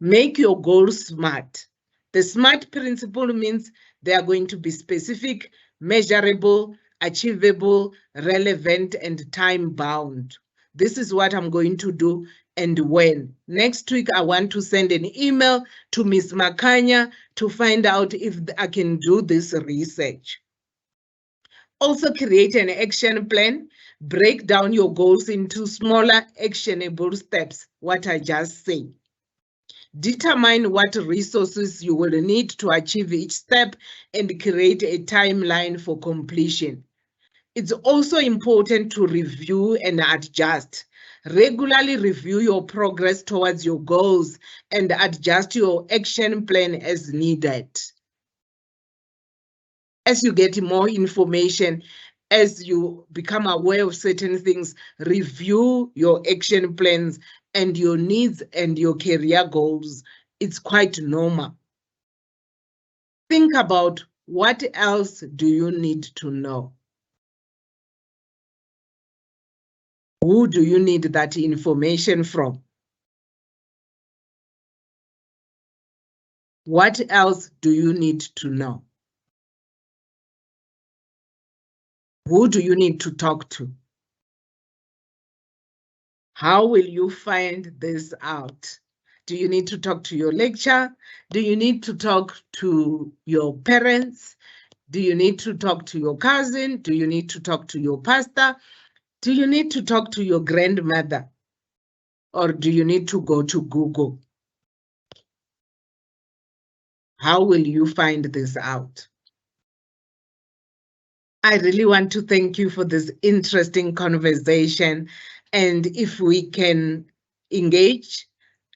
Speaker 3: Make your goals SMART. The SMART principle means they are going to be specific, measurable, achievable, relevant, and time-bound. This is what I'm going to do and when. Next week, I want to send an email to Ms. Makanya to find out if I can do this research. Also create an action plan. Break down your goals into smaller actionable steps, what I just said. Determine what resources you will need to achieve each step and create a timeline for completion. It's also important to review and adjust. Regularly review your progress towards your goals and adjust your action plan as needed. As you get more information, as you become aware of certain things, review your action plans and your needs and your career goals. It's quite normal. Think about, what else do you need to know? Who do you need that information from? What else do you need to know? Who do you need to talk to? How will you find this out? Do you need to talk to your lecturer? Do you need to talk to your parents? Do you need to talk to your cousin? Do you need to talk to your pastor? Do you need to talk to your grandmother? Or do you need to go to Google? How will you find this out? I really want to thank you for this interesting conversation. And if we can engage,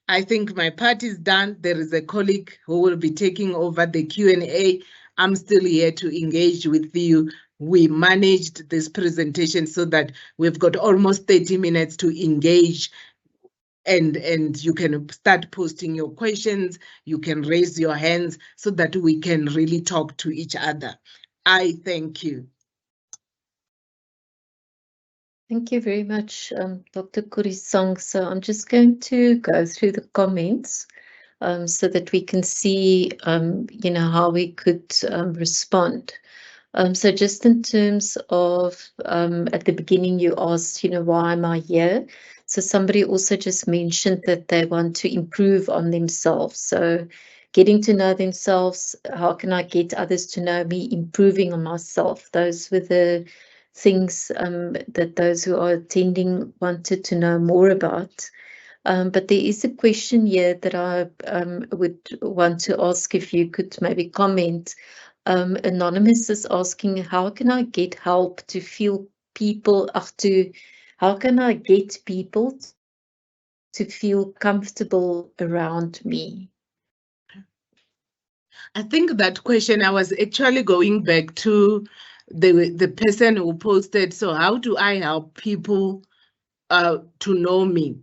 Speaker 3: I think my part is done. There is a colleague who will be taking over the Q&A. I'm still here to engage with you. We managed this presentation so that we've got almost 30 minutes to engage, and you can start posting your questions. You can raise your hands so that we can really talk to each other. I thank you.
Speaker 1: Thank you very much, Dr. Kodisang. So I'm just going to go through the comments so that we can see, how we could respond. So just in terms of, at the beginning, you asked, why am I here? So somebody also just mentioned that they want to improve on themselves. So getting to know themselves, how can I get others to know me, improving on myself? Those were the things that those who are attending wanted to know more about. But there is a question here that I would want to ask if you could maybe comment. Anonymous is asking, how can I get help to feel people, how can I get people to feel comfortable around me?
Speaker 3: I think that question, I was actually going back to the person who posted, so how do I help people to know me?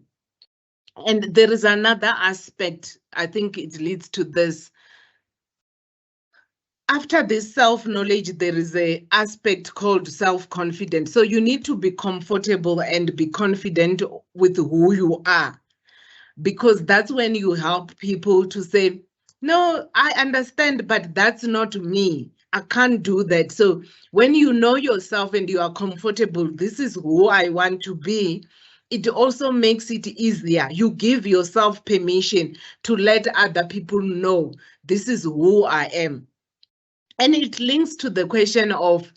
Speaker 3: And there is another aspect, I think it leads to this. After this self-knowledge, there is an aspect called self-confidence. So you need to be comfortable and be confident with who you are, because that's when you help people to say, no, I understand, but that's not me. I can't do that. So when you know yourself and you are comfortable, this is who I want to be, it also makes it easier. You give yourself permission to let other people know this is who I am. And it links to the question of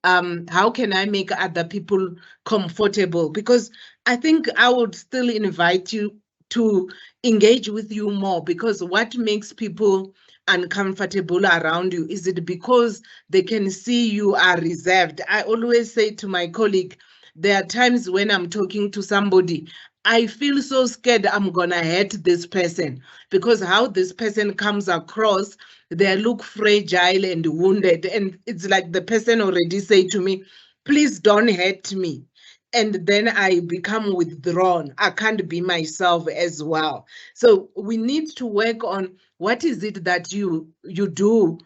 Speaker 3: how can I make other people comfortable? Because I think I would still invite you to engage with you more, because what makes people uncomfortable around you? Is it because they can see you are reserved? I always say to my colleague, there are times when I'm talking to somebody, I feel so scared I'm gonna hurt this person, because how this person comes across, they look fragile and wounded, and it's like the person already say to me, please don't hurt me. And then I become withdrawn. I can't be myself as well. So we need to work on what is it that you do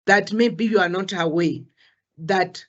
Speaker 3: that maybe you are not aware, that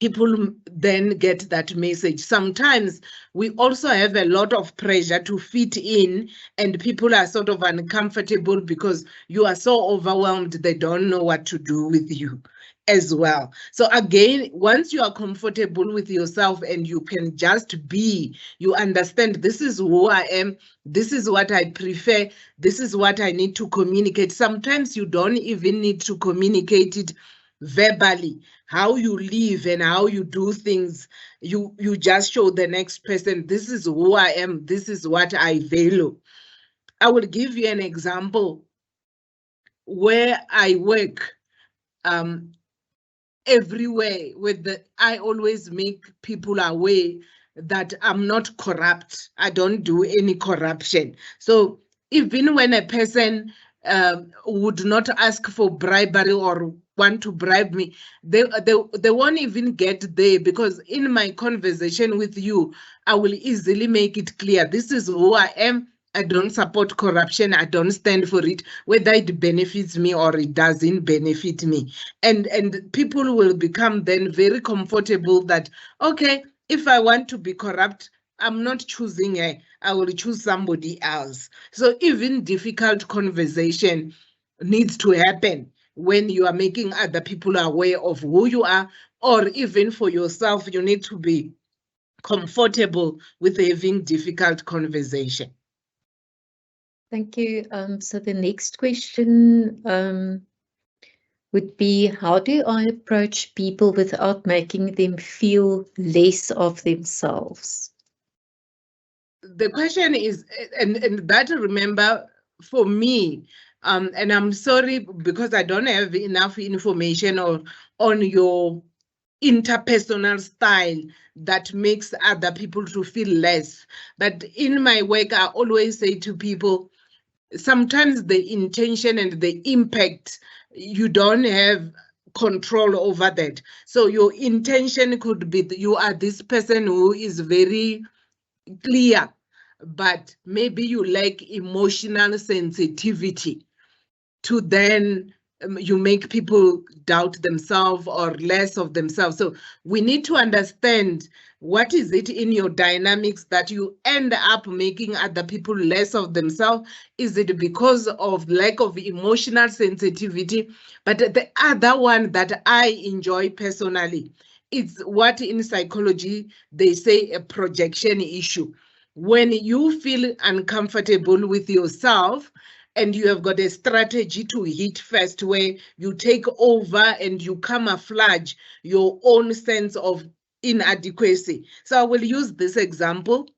Speaker 3: people then get that message. Sometimes we also have a lot of pressure to fit in, and people are sort of uncomfortable because you are so overwhelmed, they don't know what to do with you as well. So again, once you are comfortable with yourself and you can just be, you understand this is who I am, this is what I prefer, this is what I need to communicate. Sometimes you don't even need to communicate it verbally. How you live and how you do things, you just show the next person, this is who I am, this is what I value. I will give you an example. Where I work, everywhere I always make people aware that I'm not corrupt. I don't do any corruption. So even when a person would not ask for bribery or want to bribe me, they won't even get there, because in my conversation with you, I will easily make it clear, this is who I am. I don't support corruption. I don't stand for it, whether it benefits me or it doesn't benefit me. And people will become then very comfortable that, okay, If I want to be corrupt, I'm not choosing her, I will choose somebody else. So even difficult conversation needs to happen when you are making other people aware of who you are, or even for yourself, you need to be comfortable with having difficult conversation.
Speaker 1: Thank you. So the next question would be, how do I approach people without making them feel less of themselves?
Speaker 3: The question is, and that, remember, for me, and I'm sorry because I don't have enough information on your interpersonal style that makes other people to feel less. But in my work, I always say to people, sometimes the intention and the impact, you don't have control over that. So your intention could be you are this person who is very clear, but maybe you lack emotional sensitivity to then you make people doubt themselves or less of themselves. So we need to understand what is it in your dynamics that you end up making other people less of themselves. Is it because of lack of emotional sensitivity? But the other one that I enjoy personally, it's what in psychology they say a projection issue. When you feel uncomfortable with yourself, and you have got a strategy to hit first, where you take over and you camouflage your own sense of inadequacy. So I will use this example.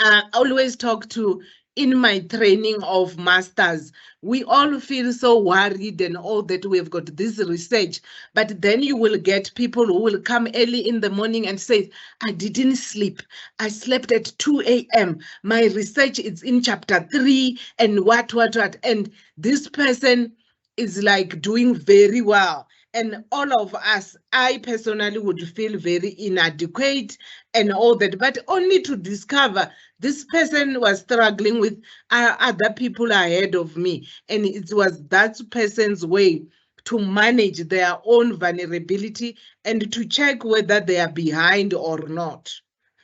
Speaker 3: I always talk to, in my training of masters, we all feel so worried and all that we've got this research, but then you will get people who will come early in the morning and say, I didn't sleep. I slept at 2 a.m. My research is in chapter 3 and what. And this person is like doing very well. And all of us, I personally would feel very inadequate and all that, but only to discover this person was struggling with other people ahead of me. And it was that person's way to manage their own vulnerability and to check whether they are behind or not.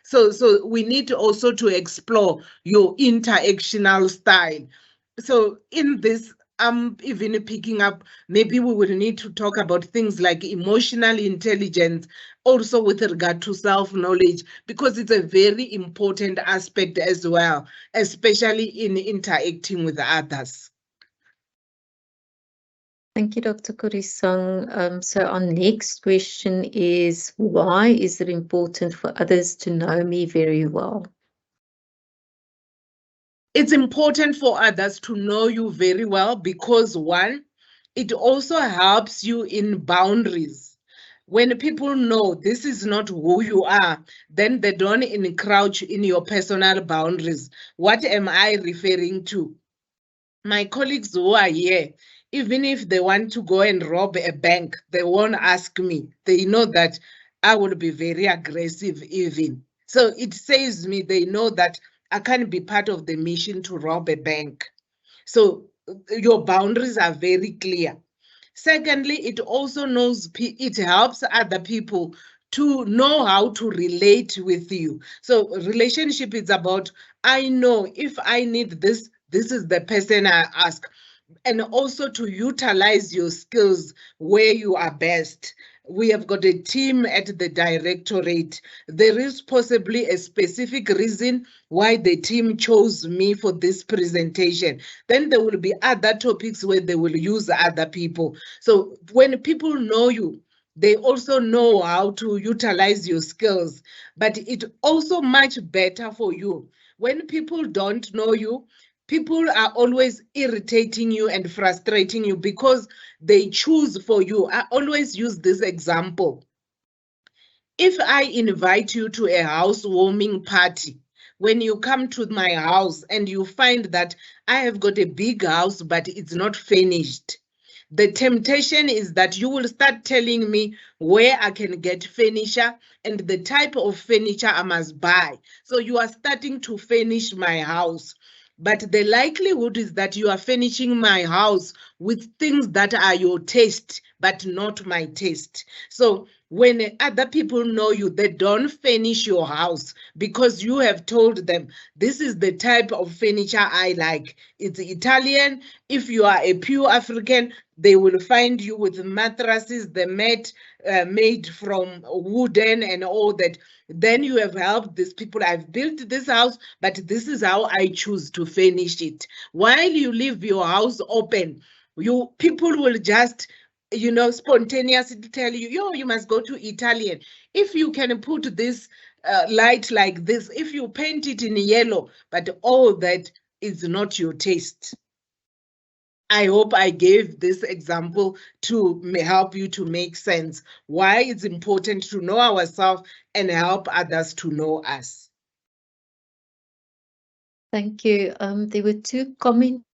Speaker 3: So we need also to explore your interactional style. So in this, I'm even picking up, maybe we will need to talk about things like emotional intelligence, also with regard to self-knowledge, because it's a very important aspect as well, especially in interacting with others.
Speaker 1: Thank you, Dr. Kodisang. So our next question is, why is it important for others to know me very well?
Speaker 3: It's important for others to know you very well because, one, it also helps you in boundaries. When people know this is not who you are, then they don't encroach in your personal boundaries. What am I referring to? My colleagues who are here, even if they want to go and rob a bank, they won't ask me. They know that I will be very aggressive even. So it says me, they know that I can't be part of the mission to rob a bank. So your boundaries are very clear. Secondly, it also knows, it helps other people to know how to relate with you. So relationship is about, I know if I need this, this is the person I ask. And also to utilize your skills where you are best. We have got a team at the directorate. There is possibly a specific reason why the team chose me for this presentation. Then there will be other topics where they will use other people. So when people know you, they also know how to utilize your skills. But it's also much better for you. When people don't know you, people are always irritating you and frustrating you because they choose for you. I always use this example. If I invite you to a housewarming party, when you come to my house and you find that I have got a big house, but it's not finished, the temptation is that you will start telling me where I can get furniture and the type of furniture I must buy. So you are starting to furnish my house. But the likelihood is that you are furnishing my house with things that are your taste, but not my taste. So when other people know you, they don't furnish your house because you have told them, this is the type of furniture I like. It's Italian. If you are a pure African, they will find you with mattresses, the mat made from wooden and all that. Then you have helped these people. I've built this house, but this is how I choose to furnish it. While you leave your house open, people will just, spontaneously tell you, yo, you must go to Italian. If you can put this light like this, if you paint it in yellow, but all that is not your taste. I hope I gave this example to help you to make sense why it's important to know ourselves and help others to know us.
Speaker 1: Thank you. There were 2 comments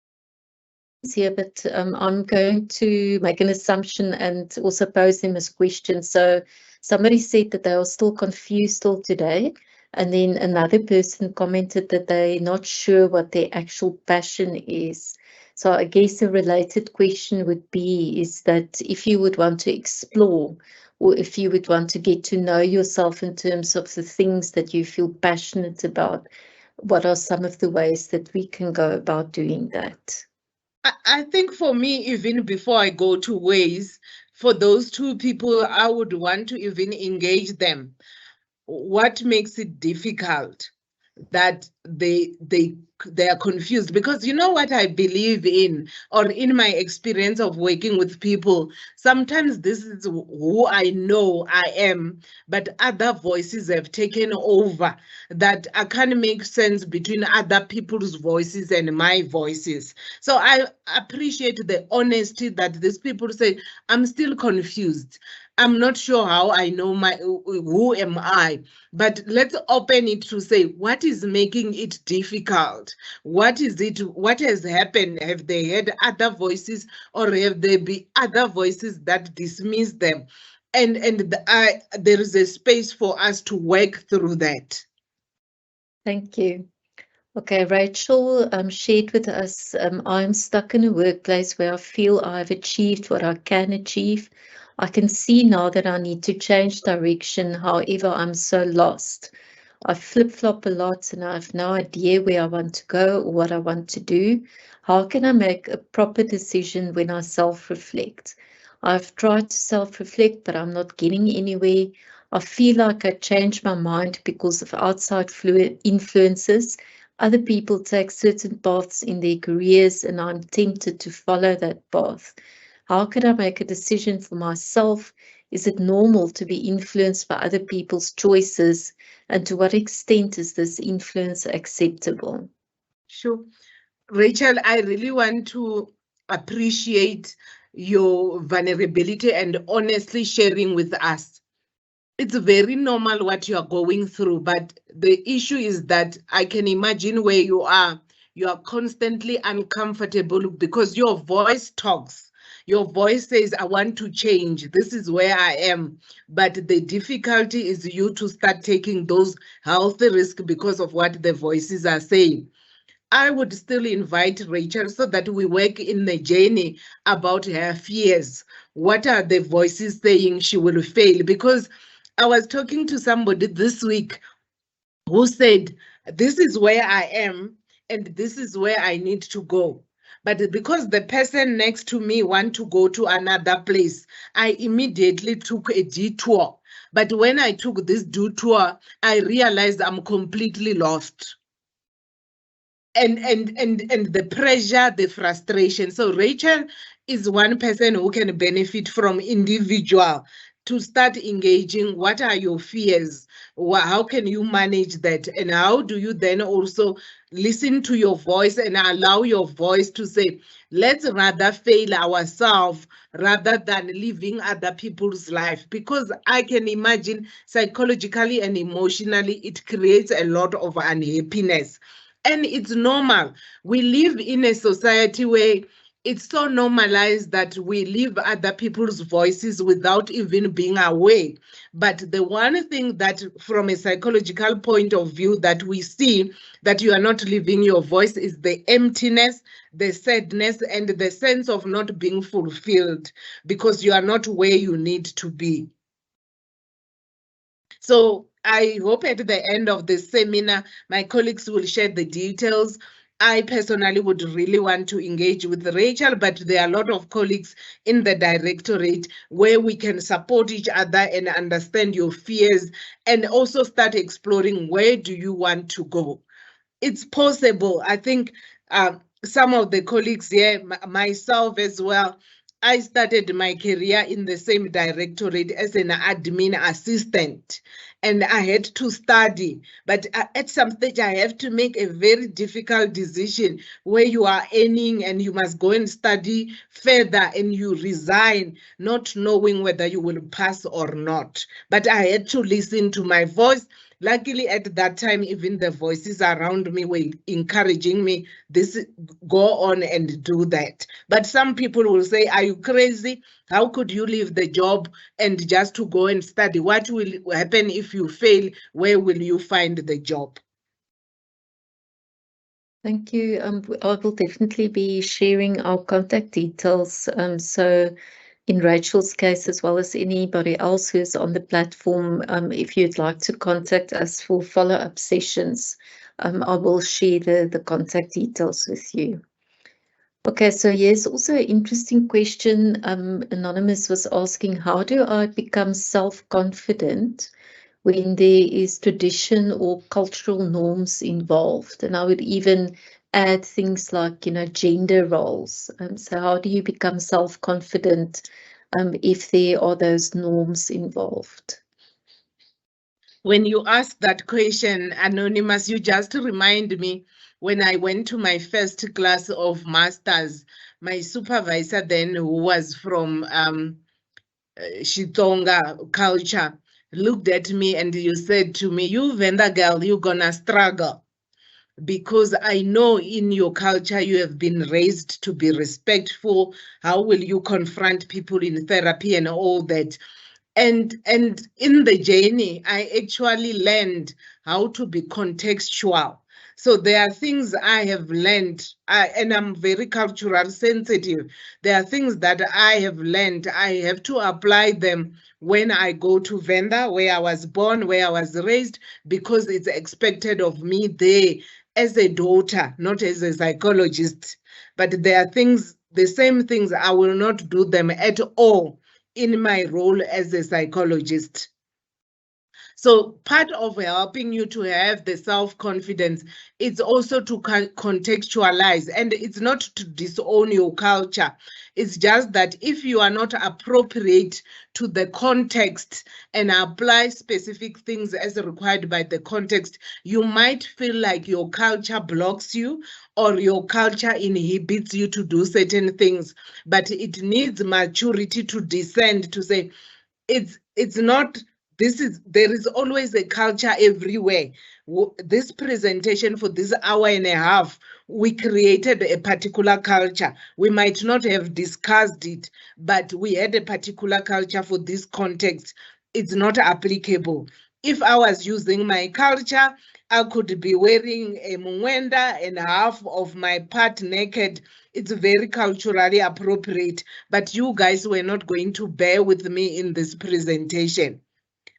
Speaker 1: here, but I'm going to make an assumption and also pose them as questions. So somebody said that they are still confused till today, and then another person commented that they're not sure what their actual passion is. So I guess a related question would be is that if you would want to explore, or if you would want to get to know yourself in terms of the things that you feel passionate about, what are some of the ways that we can go about doing that?
Speaker 3: I think for me, even before I go to ways, for those 2 people, I would want to even engage them. What makes it difficult that they are confused? Because you know what I believe in, or in my experience of working with people, sometimes this is who I know I am, but other voices have taken over, that I can't make sense between other people's voices and my voices. So I appreciate the honesty that these people say, I'm still confused. I'm not sure how I know who am I, but let's open it to say, what is making it difficult? What is it? What has happened? Have they had other voices, or have there been other voices that dismiss them? And there is a space for us to work through that.
Speaker 1: Thank you. Okay, Rachel shared with us, I'm stuck in a workplace where I feel I've achieved what I can achieve. I can see now that I need to change direction. However, I'm so lost. I flip-flop a lot and I have no idea where I want to go or what I want to do. How can I make a proper decision when I self-reflect? I've tried to self-reflect, but I'm not getting anywhere. I feel like I changed my mind because of outside influences. Other people take certain paths in their careers and I'm tempted to follow that path. How can I make a decision for myself? Is it normal to be influenced by other people's choices? And to what extent is this influence acceptable?
Speaker 3: Sure. Rachel, I really want to appreciate your vulnerability and honestly sharing with us. It's very normal what you are going through, but the issue is that I can imagine where you are constantly uncomfortable because your voice talks. Your voice says, I want to change. This is where I am. But the difficulty is you to start taking those healthy risks because of what the voices are saying. I would still invite Rachel so that we work in the journey about her fears. What are the voices saying she will fail? Because I was talking to somebody this week who said, this is where I am and this is where I need to go. But because the person next to me want to go to another place, I immediately took a detour. But when I took this detour, I realized I'm completely lost. And the pressure, the frustration. So Rachel is one person who can benefit from individual to start engaging. What are your fears? How can you manage that? And how do you then also listen to your voice and allow your voice to say, let's rather fail ourselves rather than living other people's life? Because I can imagine psychologically and emotionally, it creates a lot of unhappiness. And it's normal. We live in a society where it's so normalized that we leave other people's voices without even being aware. But the one thing that from a psychological point of view that we see that you are not leaving your voice is the emptiness, the sadness, and the sense of not being fulfilled because you are not where you need to be. So I hope at the end of the seminar, my colleagues will share the details. I personally would really want to engage with Rachel, but there are a lot of colleagues in the directorate where we can support each other and understand your fears and also start exploring where do you want to go. It's possible. I think some of the colleagues here, myself as well, I started my career in the same directorate as an admin assistant, and I had to study. But at some stage, I have to make a very difficult decision where you are earning and you must go and study further and you resign, not knowing whether you will pass or not. But I had to listen to my voice. Luckily, at that time, even the voices around me were encouraging me, go on and do that. But some people will say, are you crazy? How could you leave the job and just to go and study? What will happen if you fail? Where will you find the job?
Speaker 1: Thank you. I will definitely be sharing our contact details. So in Rachel's case, as well as anybody else who's on the platform, if you'd like to contact us for follow-up sessions, I will share the contact details with you. Okay, so yes, also an interesting question. Anonymous was asking, how do I become self-confident when there is tradition or cultural norms involved? And I would even add things like, gender roles. So how do you become self-confident if there are those norms involved?
Speaker 3: When you ask that question, Anonymous, you just remind me when I went to my first class of masters, my supervisor then, who was from Shitonga culture, looked at me and you said to me, you Venda girl, you're gonna struggle. Because I know in your culture you have been raised to be respectful. How will you confront people in therapy and all that? And in the journey, I actually learned how to be contextual. So there are things I have learned, and I'm very cultural sensitive. There are things that I have learned. I have to apply them when I go to Venda, where I was born, where I was raised, because it's expected of me there as a daughter, not as a psychologist. But there are things, the same things, I will not do them at all in my role as a psychologist. So part of helping you to have the self-confidence is also to contextualize, and it's not to disown your culture. It's just that if you are not appropriate to the context and apply specific things as required by the context, you might feel like your culture blocks you or your culture inhibits you to do certain things. But it needs maturity to descend to say, it's not, there is always a culture everywhere. This presentation for this hour and a half, we created a particular culture. We might not have discussed it, but we had a particular culture for this context. It's not applicable. If I was using my culture, I could be wearing a muwenda and half of my part naked. It's very culturally appropriate, but you guys were not going to bear with me in this presentation.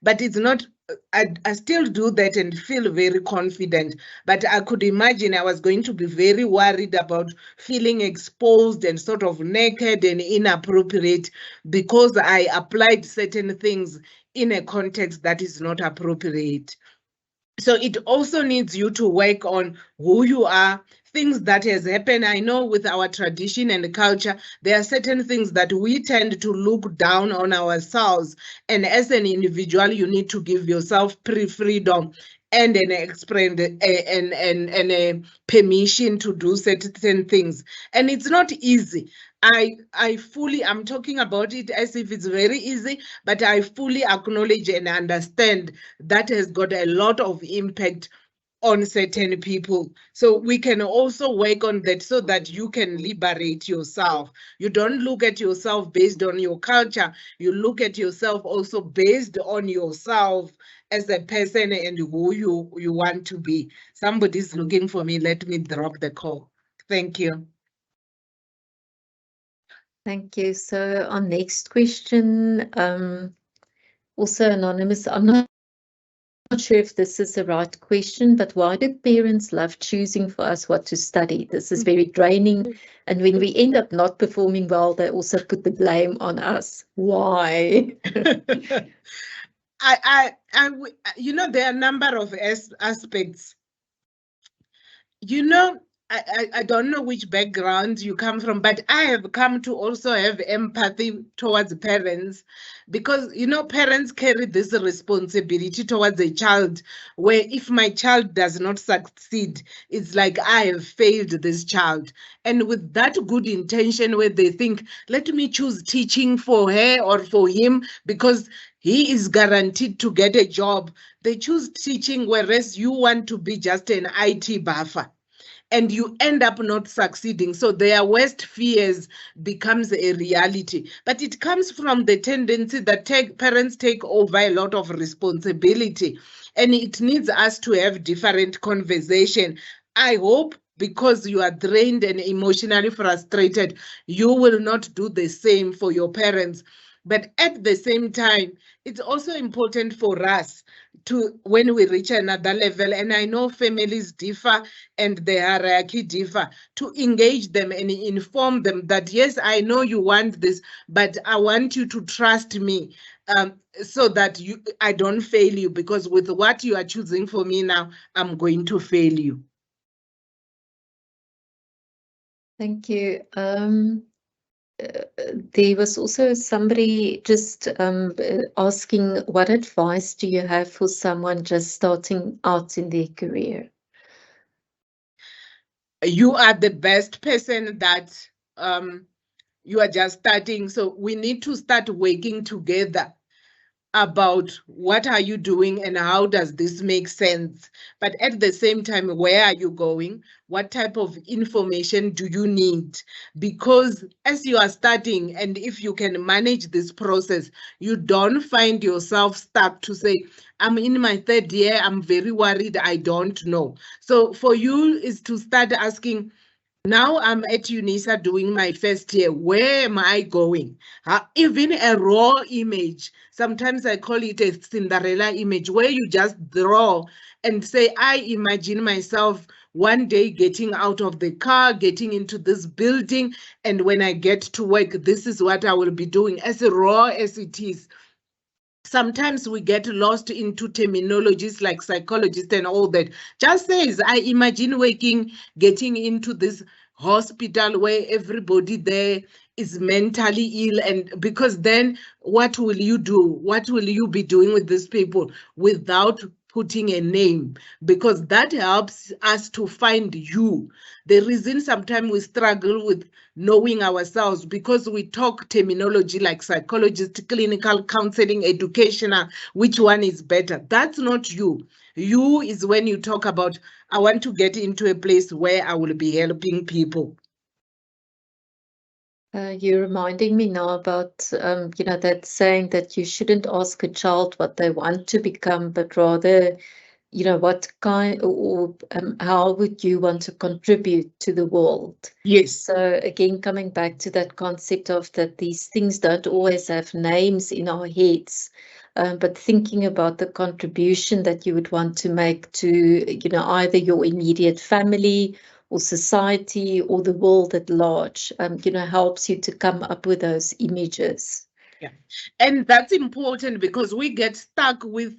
Speaker 3: But it's not, I still do that and feel very confident, but I could imagine I was going to be very worried about feeling exposed and sort of naked and inappropriate because I applied certain things in a context that is not appropriate. So it also needs you to work on who you are, things that has happened. I know with our tradition and culture, there are certain things that we tend to look down on ourselves. And as an individual, you need to give yourself freedom and a permission to do certain things. And it's not easy. I'm talking about it as if it's very easy, but I fully acknowledge and understand that has got a lot of impact on certain people. So we can also work on that so that you can liberate yourself. You don't look at yourself based on your culture. You look at yourself also based on yourself as a person and who you want to be. Somebody's looking for me. Let me drop the call. Thank you.
Speaker 1: Thank you. So our next question, also anonymous. I'm not sure if this is the right question, but why do parents love choosing for us what to study? This is very draining. And when we end up not performing well, they also put the blame on us. Why?
Speaker 3: You know, there are a number of aspects. You know, I don't know which background you come from, but I have come to also have empathy towards parents because, you know, parents carry this responsibility towards a child where if my child does not succeed, it's like I have failed this child. And with that good intention where they think, let me choose teaching for her or for him because he is guaranteed to get a job. They choose teaching, whereas you want to be just an IT buffer. And you end up not succeeding. So their worst fears becomes a reality. But it comes from the tendency that parents take over a lot of responsibility. And it needs us to have different conversation. I hope because you are drained and emotionally frustrated, you will not do the same for your parents. But at the same time, it's also important for us to, when we reach another level, and I know families differ and the hierarchy differ, to engage them and inform them that, yes, I know you want this, but I want you to trust me so that I don't fail you, because with what you are choosing for me now, I'm going to fail you.
Speaker 1: Thank you. There was also somebody just asking, what advice do you have for someone just starting out in their career?
Speaker 3: You are the best person that you are just starting. So we need to start working together about what are you doing and how does this make sense. But at the same time, where are you going? What type of information do you need? Because as you are starting, and if you can manage this process, you don't find yourself stuck to say, I'm in my third year, I'm very worried, I don't know. So for you is to start asking, now I'm at Unisa doing my first year. Where am I going? Even a raw image. Sometimes I call it a Cinderella image where you just draw and say, I imagine myself one day getting out of the car, getting into this building. And when I get to work, this is what I will be doing, as raw as it is. Sometimes we get lost into terminologies like psychologist and all that. Just says, I imagine getting into this hospital where everybody there is mentally ill, and because then what will you do? What will you be doing with these people without putting a name? Because that helps us to find you. The reason sometimes we struggle with knowing ourselves because we talk terminology like psychologist, clinical, counseling, educational, which one is better? That's not you. You is when you talk about, I want to get into a place where I will be helping people.
Speaker 1: You're reminding me now about, you know, that saying that you shouldn't ask a child what they want to become, but rather, you know, what kind or how would you want to contribute to the world?
Speaker 3: Yes.
Speaker 1: So again, coming back to that concept of that these things don't always have names in our heads, but thinking about the contribution that you would want to make to, you know, either your immediate family or society or the world at large, you know, helps you to come up with those images.
Speaker 3: Yeah, and that's important because we get stuck with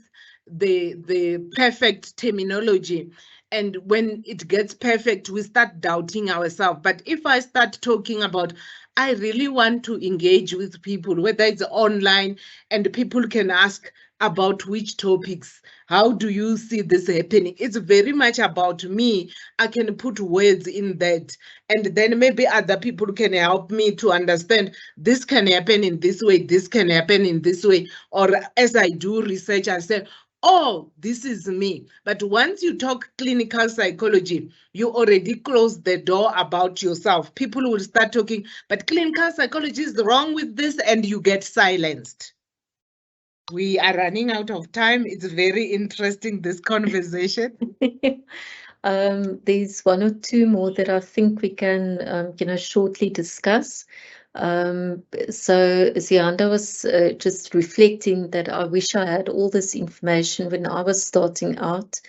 Speaker 3: the perfect terminology, and when it gets perfect, we start doubting ourselves. But if I start talking about, I really want to engage with people, whether it's online, and people can ask about which topics, how do you see this happening? It's very much about me. I can put words in that, and then maybe other people can help me to understand this can happen in this way, this can happen in this way. Or as I do research, I say, oh, this is me. But once you talk clinical psychology, you already close the door about yourself. People will start talking, but clinical psychology is wrong with this, and you get silenced. We are running out of time. It's very interesting, this conversation.
Speaker 1: There's one or two more that I think we can, shortly discuss. So Zianda was just reflecting that I wish I had all this information when I was starting out.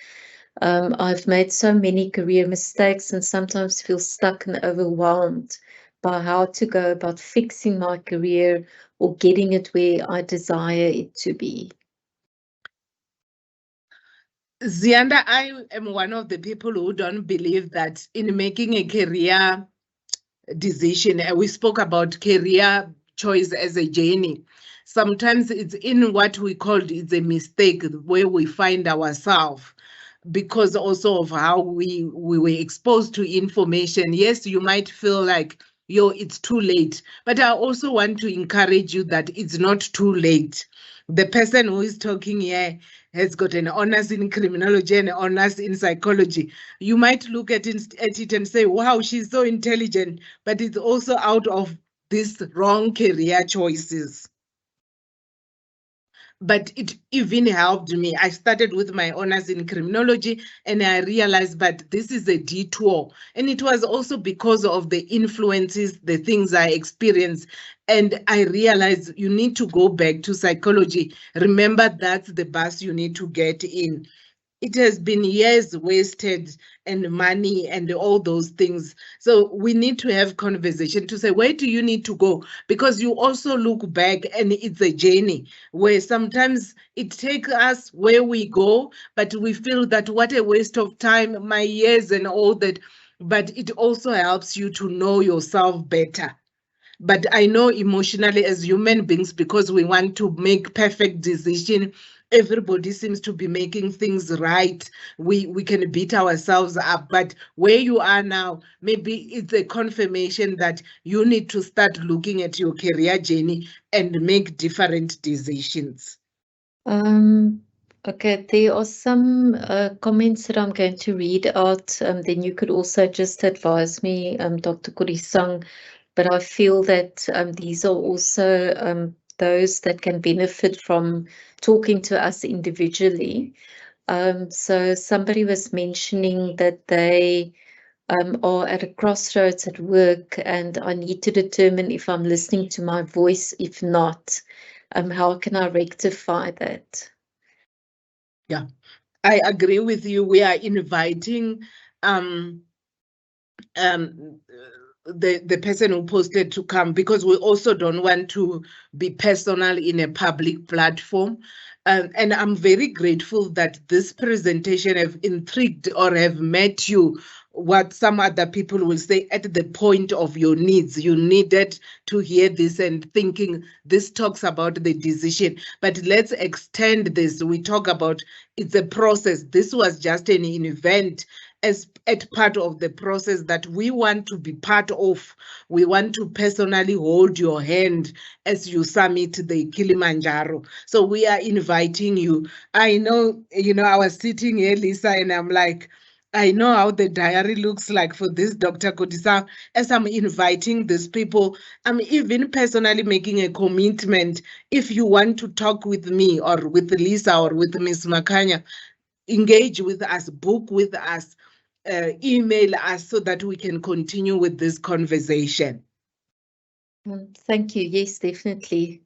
Speaker 1: I've made so many career mistakes and sometimes feel stuck and overwhelmed by how to go about fixing my career or getting it where I desire it to be.
Speaker 3: Zianda, I am one of the people who don't believe that in making a career decision, we spoke about career choice as a journey. Sometimes it's in what we called it's a mistake where we find ourselves because also of how we were exposed to information. Yes, you might feel like, yo, it's too late. But I also want to encourage you that it's not too late. The person who is talking here has got an honors in criminology and honors in psychology. You might look at it and say, wow, she's so intelligent, but it's also out of these wrong career choices. But it even helped me. I started with my honors in criminology and I realized, but this is a detour. And it was also because of the influences, the things I experienced. And I realized you need to go back to psychology. Remember, that's the bus you need to get in. It has been years wasted and money and all those things. So we need to have conversation to say, where do you need to go? Because you also look back and it's a journey where sometimes it takes us where we go, but we feel that what a waste of time, my years and all that. But it also helps you to know yourself better. But I know emotionally as human beings, because we want to make perfect decision, everybody seems to be making things right. We can beat ourselves up. But where you are now, maybe it's a confirmation that you need to start looking at your career journey and make different decisions.
Speaker 1: Okay, there are some comments that I'm going to read out. Then you could also just advise me, Dr. Kodisang. But I feel that these are also those that can benefit from talking to us individually. So somebody was mentioning that they are at a crossroads at work and I need to determine if I'm listening to my voice. If not, how can I rectify that?
Speaker 3: Yeah, I agree with you. We are inviting the person who posted to come, because we also don't want to be personal in a public platform. And I'm very grateful that this presentation have intrigued or have met you, what some other people will say at the point of your needs. You needed to hear this and thinking this talks about the decision, but let's extend this. We talk about it's a process. This was just an event as part of the process that we want to be part of. We want to personally hold your hand as you summit the Kilimanjaro. So we are inviting you. I know, I was sitting here, Lisa, and I'm like, I know how the diary looks like for this Dr. Kodisang. As I'm inviting these people, I'm even personally making a commitment. If you want to talk with me or with Lisa or with Ms. Makanya, engage with us, book with us, email us so that we can continue with this conversation.
Speaker 1: Thank you. Yes, definitely.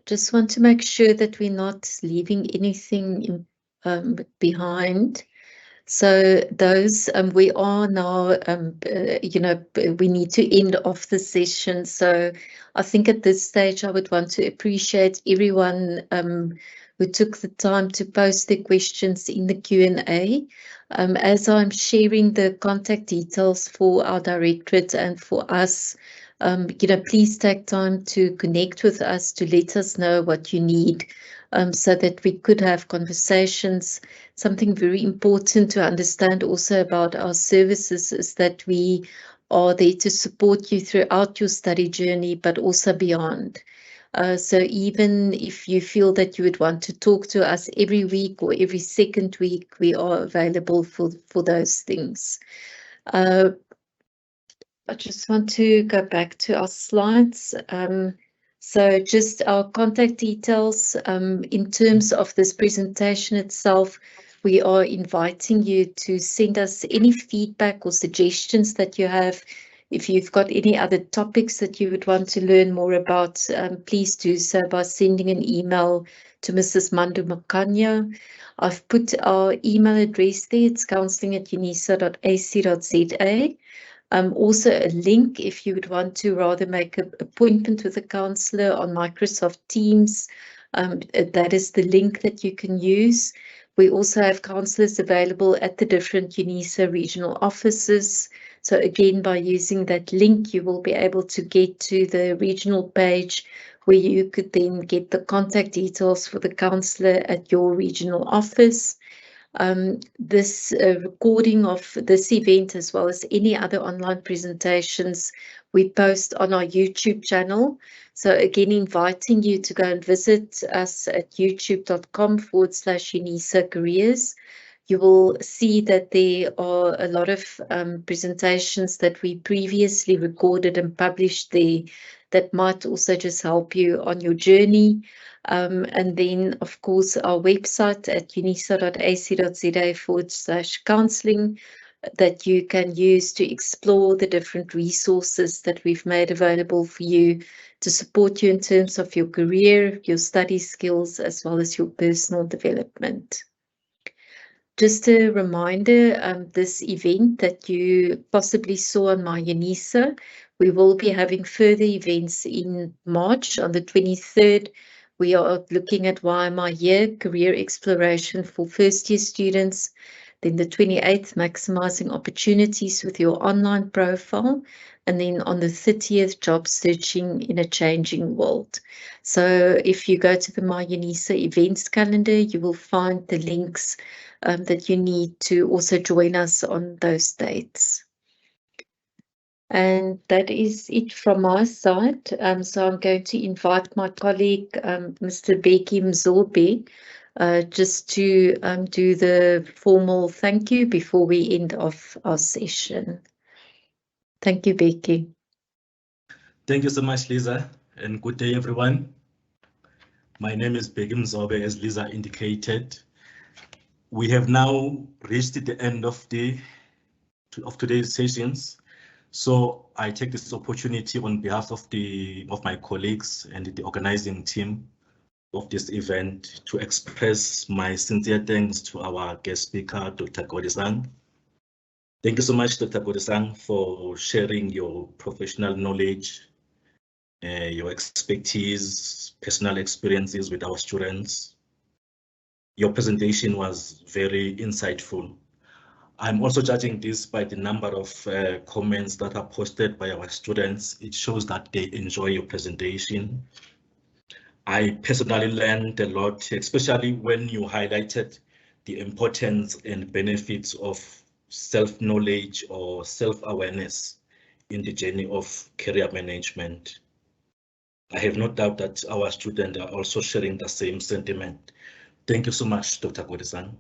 Speaker 1: Just want to make sure that we're not leaving anything behind. So those we are now, we need to end off the session. So I think at this stage, I would want to appreciate everyone who took the time to post their questions in the Q&A. As I'm sharing the contact details for our directorate and for us, please take time to connect with us, to let us know what you need, so that we could have conversations. Something very important to understand also about our services is that we are there to support you throughout your study journey, but also beyond. So even if you feel that you would want to talk to us every week or every second week, we are available for those things. I just want to go back to our slides. So just our contact details. In terms of this presentation itself, we are inviting you to send us any feedback or suggestions that you have. If you've got any other topics that you would want to learn more about, please do so by sending an email to Mrs. Mandu Makanya. I've put our email address there. It's counselling@unisa.ac.za. Also a link if you would want to rather make an appointment with a counsellor on Microsoft Teams. That is the link that you can use. We also have counsellors available at the different Unisa regional offices. So again, by using that link, you will be able to get to the regional page where you could then get the contact details for the counsellor at your regional office. This recording of this event, as well as any other online presentations, we post on our YouTube channel. So again, inviting you to go and visit us at youtube.com/Unisa Careers. You will see that there are a lot of presentations that we previously recorded and published there that might also just help you on your journey. And then, of course, our website at unisa.ac.za/counselling that you can use to explore the different resources that we've made available for you to support you in terms of your career, your study skills, as well as your personal development. Just a reminder, this event that you possibly saw on my Unisa, we will be having further events in March on the 23rd. We are looking at Why Am I Here? Career exploration for first-year students. Then the 28th, maximizing opportunities with your online profile. And then on the 30th, job searching in a changing world. So if you go to the My Unisa events calendar, you will find the links that you need to also join us on those dates. And that is it from my side. So I'm going to invite my colleague, Mr. Beki Mzobe, just to do the formal thank you before we end off our session. Thank you, Beki.
Speaker 4: Thank you so much, Lisa, and good day, everyone. My name is Beki Mzobe, as Lisa indicated. We have now reached the end of today's sessions. So I take this opportunity on behalf of my colleagues and the organizing team of this event to express my sincere thanks to our guest speaker, Dr. Kodisang. Thank you so much, Dr. Kodisang, for sharing your professional knowledge, your expertise, personal experiences with our students. Your presentation was very insightful. I'm also judging this by the number of comments that are posted by our students. It shows that they enjoy your presentation. I personally learned a lot, especially when you highlighted the importance and benefits of self-knowledge or self-awareness in the journey of career management. I have no doubt that our students are also sharing the same sentiment. Thank you so much, Dr. Kodisang.